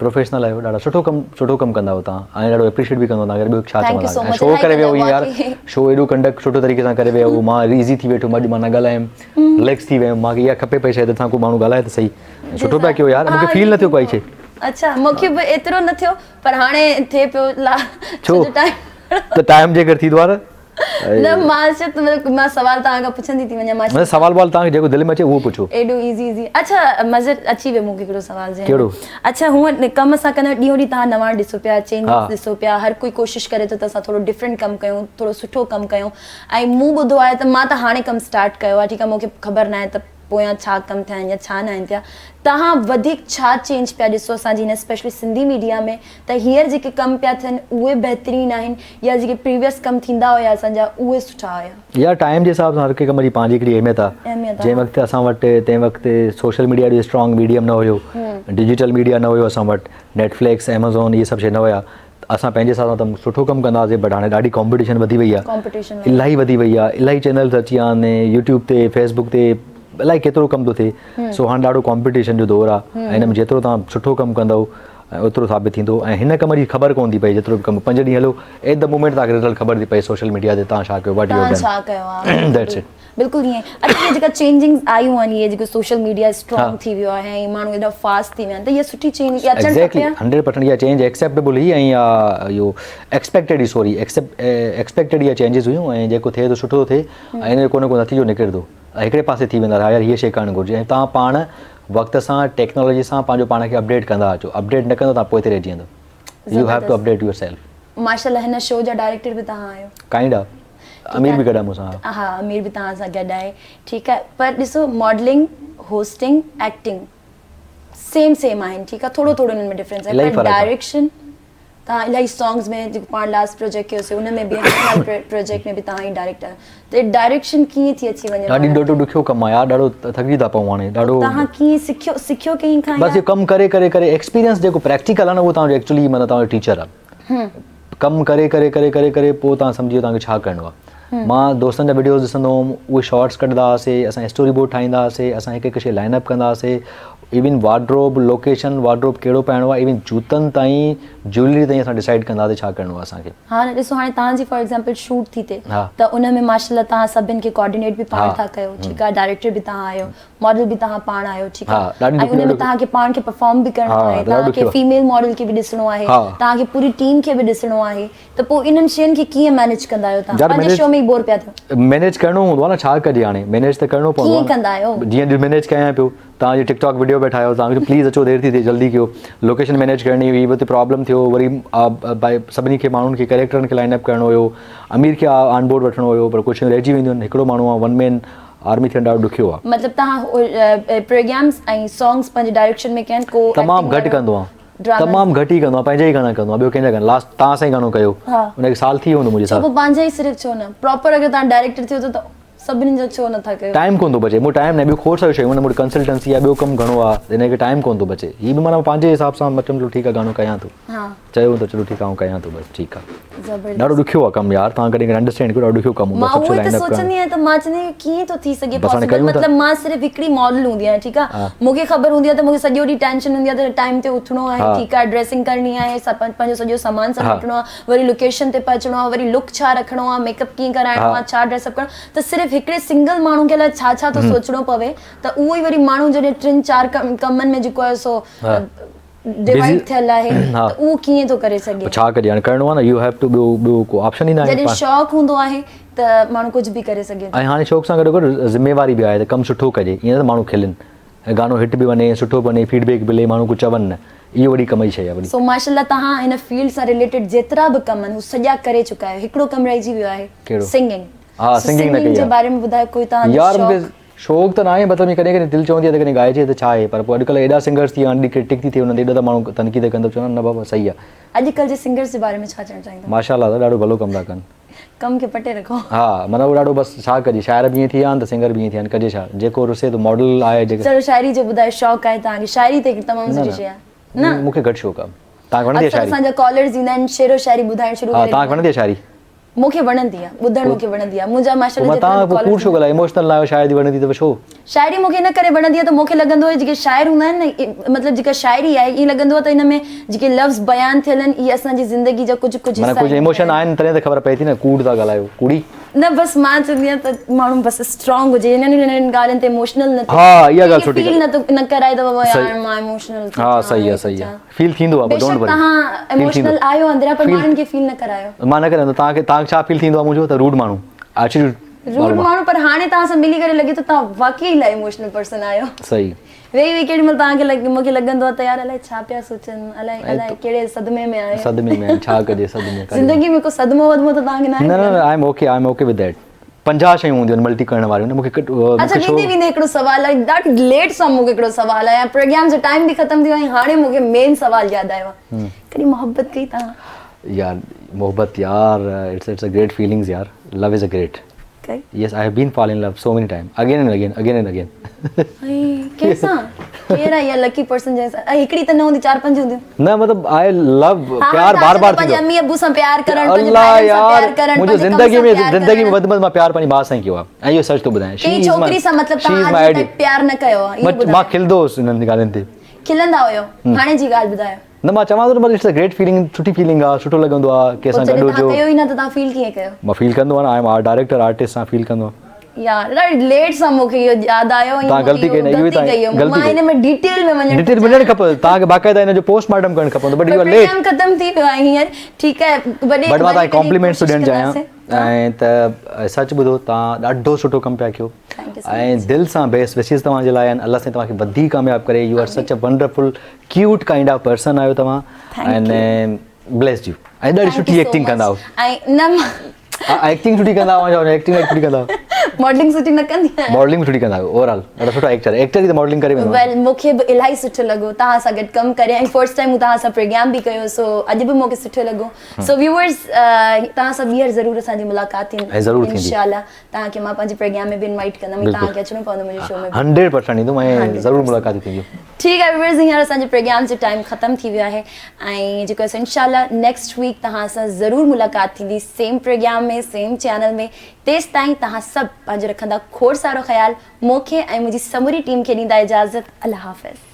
S2: प्रोफेशनल आहियो ॾाढा सुठो कमु कंदा आहियो तव्हां ऐं ॾाढो एप्रिशिएट बि कंदो तव्हां ॿियो छा चवंदा शो करे वियो यार शो एॾो कंडक्ट सुठो तरीक़े सां करे वियो मां ईज़ी थी वेठो अॼु मां न ॻाल्हायमि रिलैक्स थी वियुमि मूंखे इहा खपे पई शइ त को माण्हू ॻाल्हाए त सही सुठो पिया कयो यार मूंखे फील न थियो काई शइ
S1: अच्छा मूंखे बि एतिरो न थियो पर हाणे थिए पियो
S2: छो त टाइम जे करे थींदो आहे
S1: न मां सवाल तव्हांखां पुछंदी थी वञा मां
S2: सवाल तव्हांखे जेको दिलि में अचे उहो पुछो
S1: एॾो इज़ी अच्छा मज़र अची वियो मूंखे हिकिड़ो सवाल
S2: कहिड़ो
S1: अच्छा हूअं कमु असां कंदा ॾींहों ॾींहुं तव्हां नवां ॾिसो पिया चेंजिस ॾिसो पिया हर कोई कोशिशि करे थो त असां थोरो डिफरेंट कमु कयूं थोरो सुठो कमु कयूं ऐं मूं ॿुधो आहे त मां त हाणे कमु स्टार्ट कयो आहे ठीकु आहे मूंखे ख़बर न आहे त पोयां छा कमु थिया आहिनि या छा न आहिनि थिया तव्हां वधीक छा चेंज पिया ॾिसो असांजी हिन स्पेशली सिंधी मीडिया में त हींअर जेके कमु पिया थियनि उहे बहितरीनु आहिनि या जेके प्रीवियस कमु थींदा हुया असांजा उहे सुठा हुया
S2: या टाइम जे हिसाब सां हर कंहिं कम जी पंहिंजी हिकिड़ी अहमियत आहे जंहिं वक़्तु असां वटि तंहिं वक़्तु सोशल मीडिया ॾे स्ट्रॉन्ग मीडियम न हुयो डिजिटल मीडिया न हुयो असां वटि नेटफ्लिक्स एमेज़ॉन इहे सभु शइ न हुया असां पंहिंजे हिसाब सां त सुठो कमु कंदासीं बट हाणे ॾाढी कॉम्पिटिशन वधी वई आहे इलाही वधी वई आहे इलाही चैनल्स अची विया आहिनि यूट्यूब ते फेसबुक ते इलाही केतिरो कमु थो थिए सो हाणे ॾाढो कॉम्पिटिशन जो दौरु आहे ऐं हिन में जेतिरो तव्हां सुठो कमु कंदव ओतिरो साबित थींदो ऐं हिन कम जी ख़बर कोन थी पई जेतिरो बि कमु 5 ॾींहं हलो एट द मोमेंट तव्हांखे रिज़ल्ट ख़बर थी पई सोशल मीडिया ते तव्हां छा कयो वट यू डन दैट्स इट
S1: बिल्कुलु ईअं अच्छा इहे जेका चेंजिंग्स आयूं आहिनि इहे जेको सोशल मीडिया स्ट्रॉन्ग थी वियो आहे ऐं माण्हू एॾा फास्ट थी विया आहिनि त इहा सुठी चेंज
S2: एक्ज़ैक्टली 100% इहा चेंज एक्सेप्टेबल हुई ऐं इहो एक्सपेक्टेड एक्सपेक्टेड इहा चेंजिस हुयूं ऐं जेको थिए थो सुठो थो थिए ऐं हिन जो को न को नतीजो निकिरे थो हिकिड़े पासे थी वेंदा यार हीअ शइ करणु घुरिजे ऐं तव्हां पाण वक़्त सां टेक्नोलॉजी सां पंहिंजो पाण खे अपडेट कंदा अचो अपडेट न कंदो तव्हां पोइ ते रहिजी वेंदो you have to update yourself
S1: माशाल्लाह हिन शो जा डायरेक्टर बि तव्हां आहियो
S2: काइंड ऑफ अमीर बि गॾु आहे मूंसां
S1: हा अमीर बि तव्हां सां गॾु आहे ठीकु आहे पर ॾिसो मॉडलिंग होस्टिंग एक्टिंग सेम आहिनि ठीकु आहे थोरो हिननि में डिफरेंस आहे पर डायरेक्शन तव्हां इलाही सॉन्ग्स में जेको पाण लास्ट प्रोजेक्ट कयोसीं हुन में बि प्रोजेक्ट में बि तव्हां ई डायरेक्टर त डायरेक्शन कीअं थी अची वञे
S2: ॾाढो ॾुखियो कमु आहे यार ॾाढो थकिजी था पऊं हाणे ॾाढो
S1: तव्हां कीअं सिखियो कंहिं खां
S2: बसि इहो कमु करे एक्सपीरियंस जेको प्रैक्टिकल आहे न उहो तव्हांजो एक्चुअली माना तव्हांजो टीचर आहे कमु करे पोइ तव्हां सम्झी तव्हांखे छा करिणो आहे मां दोस्तनि जा वीडियोज़ ॾिसंदो हुउमि उहे शॉर्ट्स कढंदा हुआसीं असां स्टोरी बोर्ड ठाहींदा हुआसीं असां हिकु शइ लाइन अप कंदा हुआसीं इवन वार्ड्रोब लोकेशन वार्ड्रोब कहिड़ो पाइणो आहे इवन जूतनि ताईं ज्वेलरी ताईं असां डिसाइड कंदा त छा करिणो आहे असांखे
S1: हाँ ॾिसो हाणे तव्हांजी फॉर एग्जाम्पल शूट थी थिए
S2: हा।
S1: त उन में माशाल्लाह तव्हां सभिनि खे कोऑर्डिनेट बि पाण
S2: हा।
S1: था कयो ठीकु आहे डायरेक्टर बि तव्हां आहियो मॉडल बि तव्हां पाण आहियो ठीकु
S2: हा,
S1: आहे
S2: ॾाढी
S1: ऐं उन में
S2: ॾाढी-
S1: तव्हांखे पाण खे परफॉर्म बि करिणो
S2: हा,
S1: आहे
S2: ॾाढो
S1: तव्हांखे
S2: ॾुखियो आहे।
S1: फीमेल मॉडल खे बि ॾिसणो आहे
S2: हा।
S1: तव्हांखे पूरी टीम खे बि ॾिसणो आहे त पोइ इन्हनि शयुनि खे कीअं मैनेज कंदा आहियो तव्हां
S2: यार,
S1: पंहिंजे
S2: manage-
S1: शो में ई बोर पिया थियो
S2: मैनेज करिणो हूंदो आहे न छा कजे हाणे मैनेज त करिणो पवंदो
S1: कीअं
S2: आहे
S1: कंदा आहियो
S2: न। जीअं मैनेज कयां पियो तव्हांजी टिकटॉक वीडियो पे ठाहियो तव्हांखे प्लीज़ अचो देरि थी थिए जल्दी कयो लोकेशन मैनेज करणी हुई हुते प्रॉब्लम थियो वरी भाई सभिनी खे माण्हुनि खे कैरेक्टरनि खे लाइन अप करिणो हुयो अमीर खे ऑन बोर्ड वठिणो हुयो पर कुझु रहिजी वेंदियूं आहिनि हिकिड़ो माण्हू आहे वन मैन आर्मी थियणु ॾाढो ॾुखियो आहे
S1: मतिलबु तव्हां प्रोग्राम्स ऐं सॉन्ग्स पंहिंजे डायरेक्शन में कयनि को
S2: तमामु घटि कंदो आहे तमामु घटि ई कंदो आहे पंहिंजा ई गाना कंदो आहे ॿियो कंहिंजा गाना लास्ट तव्हां सां ई गानो कयो
S1: हा।
S2: हुनखे साल थी वियो हूंदो मुंहिंजे
S1: छो
S2: साथ
S1: पोइ पंहिंजा ई सिर्फ़ु छो न प्रॉपर अगरि तव्हां डायरेक्टर थियो त सभिनी जो छो नथा कयो
S2: टाइम कोन थो बचे मूं टाइम न ॿियो खोड़ सारियूं शयूं मूं कंसल्टेंसी आहे ॿियो कमु घणो आहे हिनखे टाइम कोन थो बचे हीअ बि माना पंहिंजे हिसाब सां मतिलबु ठीकु आहे गानो कयां थो
S1: हाँ
S2: चयो त चलो ठीकु आहे कयां थो बसि ठीकु आहे
S1: ज़बरदस्त
S2: ॾाढो ॾुखियो आहे कमु यार तव्हां कॾहिं अंडरस्टैंड कयो ॾाढो ॾुखियो कमु
S1: मां
S2: हूंदो
S1: उहो
S2: आहे
S1: ई
S2: सभु
S1: त सोचंदी आहियां त मां चवंदी आहियां कीअं थो थी सघे
S2: बसि हाणे
S1: पॉसिबल
S2: कयूं था।
S1: मतिलबु मां सिर्फ़ु हिकिड़ी मॉडल हूंदी आहियां ठीकु आहे मूंखे ख़बर हूंदी आहे त मूंखे सॼो ॾींहुं टेंशन हूंदी आहे त टाइम ते उथणो आहे
S2: हा।
S1: ठीकु आहे ड्रेसिंग करणी आहे पंहिंजो सॼो सामान
S2: हा।
S1: समेटणो आहे वरी लोकेशन ते पहुचणो आहे वरी लुक छा रखणो आहे मेकअप कीअं कराइणो
S2: हा।
S1: आहे छा ड्रेसअप करणो त सिर्फ़ु हिकिड़े सिंगल माण्हू खे लाइ छा छा थो सोचणो पवे त उहो ई वरी माण्हू जॾहिं 3-4 कमनि में जेको आहे सो
S2: हा।
S1: डिवाइड
S2: Busy-
S1: थियल आहे
S2: हा।
S1: त उहो कीअं थो करे सघे
S2: छा कजे हाणे करिणो आहे न यू हैव टू ॿियो को ऑप्शन ई न आहे
S1: जॾहिं शौक़ु हूंदो आहे त माण्हू कुझु बि करे सघे थो
S2: ऐं हाणे शौक़ सां गॾु गॾु ज़िम्मेवारी बि आहे त कमु सुठो कजे ईअं त माण्हू खिलनि ऐं गानो हिट बि वञे सुठो बने फीडबैक मिले माण्हू कुझु चवनि न इहो वॾी कमाई शइ आहे वॾी
S1: सो माशाल्लाह तव्हां हिन फील्ड सां रिलेटेड जेतिरा बि कम आहिनि हू सॼा करे चुका आहियो हिकिड़ो कमु रहिजी वियो आहे
S2: कहिड़ो?
S1: सिंगिंग
S2: हा, singing न कई
S1: जे
S2: आहे।
S1: बारे में ॿुधायो कोई तव्हां
S2: यार मूंखे शौक़ु त न आहे मतिलबु कॾहिं कॾहिं दिलि चवंदी आहे त कॾहिं ॻाइजे त छा आहे पर पोइ अॼुकल्ह एॾा सिंगर्स थी विया आहिनि क्रिटिक थी थिए हुननि एॾा त माण्हू तनक़ीद कंदो चवंदा न बाबा सही आहे
S1: अॼुकल्ह जे सिंगर्स जे बारे में छा चवणु चाहींदा
S2: माशाल्लाह त ॾाढो भलो कमु था कनि
S1: कम खे पटे रखो
S2: हा माना उहो ॾाढो बसि छा कजे शाइर बि ईअं थी विया आहिनि त सिंगर बि ईअं थी विया आहिनि कजे छा जेको रुसे त मॉडल आहे जेके
S1: चलो शायरी जो ॿुधायो शौक़ु आहे तव्हांखे शायरी त हिकु तमामु सुठी शइ आहे न
S2: मूंखे घटि शौक़ु आहे तव्हांखे वणंदी आहे
S1: अक्सर
S2: शाइरी
S1: असांजा कॉलर्स ईंदा आहिनि शेरो शायरी ॿुधाइण शुरू
S2: हा
S1: करे
S2: तव्हांखे वणंदी आहे शाइरी
S1: मूंखे वणंदी आहे ॿुधणु मूंखे वणंदी आहे मुंहिंजा
S2: पोइ
S1: माशाल्लाह
S2: मां
S1: जेतिरा
S2: तव्हां
S1: बि
S2: पोइ कूड़
S1: callers
S2: छो ॻाल्हायो इमोशनल न आहियो शायदि वणंदी त छो
S1: शायरी मूंखे इन करे वणंदी आहे त मूंखे लॻंदो आहे जेके शाइर हूंदा आहिनि न मतिलबु जेका शाइरी आहे ईअं लॻंदो आहे त इन में जेके लफ़्ज़ बयानु थियल आहिनि इहे असांजी ज़िंदगी जा कुझु कुझु
S2: माना
S1: हिसा
S2: कुझु
S1: आहिनि।
S2: इमोशन आहिनि तॾहिं त ख़बर पए थी न कूड़ था ॻाल्हायो कूड़ी
S1: न बसि मां चवंदी आहियां त माण्हू बसि स्ट्रॉन्ग हुजे इन्हनि ॻाल्हियुनि ते इमोशनल न
S2: हा, इहा ॻाल्हि सुठी
S1: फील न कराए त बाबा
S2: सही।
S1: यार मां इमोशनल
S2: हा सही आहे सही आहे फील थींदो आहे डोंट
S1: बेशक
S2: वरी
S1: तव्हां इमोशनल आहियो अंदरां पर माण्हुनि खे फील न करायो
S2: मां न कंदो तव्हांखे छा फील थींदो आहे मुंहिंजो त रूड माण्हू
S1: रूड माण्हू पर हाणे तव्हां सां मिली करे लॻे थो तव्हां वाकई इलाही इमोशनल पर्सन आहियो
S2: सही
S1: वेही वेही केॾी महिल तव्हांखे मूंखे लॻंदो आहे त यार अलाए छा पिया सोचनि अलाए कहिड़े सदमे में आहे
S2: सदमे में छा कजे सदमे
S1: ज़िंदगी में को सदमो वदमो त तव्हांखे न
S2: न
S1: आहे
S2: न I am okay with that 50 शयूं हूंदियूं आहिनि मल्टी करण वारियूं मूंखे
S1: अच्छा वेंदे वेंदे हिकिड़ो सवाल आहे ॾाढो लेट सां मूंखे हिकिड़ो सवाल आहे प्रोग्राम जो टाइम बि ख़तम थियो ऐं हाणे मूंखे मेन सवाल यादि आयो आहे कॾहिं मोहबत कई तव्हां
S2: यार मोहब्बत यार इट्स अ ग्रेट फीलिंग्स यार लव इज अ ग्रेट
S1: कई
S2: yes I have been fall in love so many times again and again
S1: कैसा केरु आहे इहा लकी पर्सन जंहिंसां हिकिड़ी त न हूंदी 4-5 हूंदियूं
S2: न मतलब आई लव
S1: हाँ,
S2: प्यार
S1: हाँ,
S2: बार बार
S1: पंहिंजे अम्मी अबू सां प्यार करणु पंहिंजे
S2: अल्लाह
S1: भाइरनि सां
S2: यार
S1: प्यार करणु
S2: मुंहिंजो
S1: पंहिंजे कम
S2: ज़िंदगी
S1: सां
S2: में
S1: प्यार
S2: ज़िंदगी में
S1: करणु।
S2: वधि में मां प्यार पंहिंजी माउ सां ई कयो आहे ऐं इहो सच थो ॿुधायां
S1: कंहिं छोकिरी सां मतिलबु तव्हां अॼु ताईं प्यार न कयो आहे इहो
S2: मां
S1: ॿुधायो
S2: खिलंदो हुउसि हिननि ॻाल्हियुनि ते
S1: खिलंदा हुयो हाणे जी ॻाल्हि ॿुधायो
S2: न मां चवां थो इट्स अ ग्रेट फीलिंग सुठी फीलिंग आहे सुठो लॻंदो आहे कंहिंसां
S1: जॾहिं
S2: गॾु
S1: तव्हां
S2: हुजो
S1: कयो ई न त तव्हां फील कीअं कयो
S2: मां फील कंदो आहियां आई एम डायरेक्टर आर्टिस्ट सां फील कंदो आहियां
S1: यार ॾाढी लेट सां मूंखे इहो यादि आयो ऐं
S2: तव्हां ग़लती कई न, इहो ई
S1: ग़लती कई
S2: तव्हां
S1: मां हिन में डिटेल में वञणु
S2: डिटेल मिलणु खपे तव्हांखे बाक़ाइदा हिन जो पोस्टमार्टम करणु खपंदो but you are late
S1: program ख़तम थी वियो आहे हींअर ठीकु आहे
S2: बट मां तव्हांखे कॉम्प्लीमेंट्स ॾियणु चाहियां ऐं त सच ॿुधो तव्हां ॾाढो सुठो कमु पिया कयो
S1: Thank you so
S2: ऐं दिलि सां बेस्ट विशिस तव्हांजे लाइ आहिनि अल्लाह साईं तव्हांखे वधीक कामयाबु करे यू आर सच a wonderful cute kind of person आहियो तव्हां ऐं ब्लेस्ड यू ऐं ॾाढी सुठी एक्टिंग कंदा आहियो
S1: ऐं न
S2: एक्टिंग सुठी कंदा आहियो एक्टिंग सुठी कंदा आहियो
S1: मॉडलिंग सुठी न कंदी आहियां
S2: मॉडलिंग सुठी कंदा आहियो ओवरऑल ॾाढो सुठो एक्टर ई त मॉडलिंग करे वेंदो
S1: वेल मूंखे बि इलाही सुठो लॻो तव्हां सां गॾु कमु करे ऐं फर्स्ट टाइम तव्हां सां प्रोग्राम बि कयो सो अॼु बि मूंखे सुठो लॻो सो व्यूअर्स तव्हां सां ॿीहर ज़रूरु असांजी मुलाक़ात
S2: ऐं ज़रूरु
S1: थींदी
S2: थींदी।
S1: इंशाल्लाह तव्हांखे मां पंहिंजे प्रोग्राम में बि इनवाइट कंदमि
S2: बिल्कुलु।
S1: तव्हांखे अचिणो पवंदो मुंहिंजे शो में
S2: 100% ईंदुमि ऐं ज़रूरु मुलाक़ात थींदी
S1: ठीकु आहे व्यूअर्स हींअर असांजे प्रोग्राम जो टाइम ख़तम थी वियो आहे ऐं जेको आहे इंशाल्लाह नेक्स्ट वीक तव्हां सां ज़रूरु मुलाक़ात थींदी सेम प्रोग्राम में सेम चैनल में तेसि ताईं तव्हां सभु पंहिंजो रखंदा खोड़ सारो ख़्यालु मूंखे ऐं मुंहिंजी समूरी टीम खे ॾींदा इजाज़त अल्लाह हाफ़िज़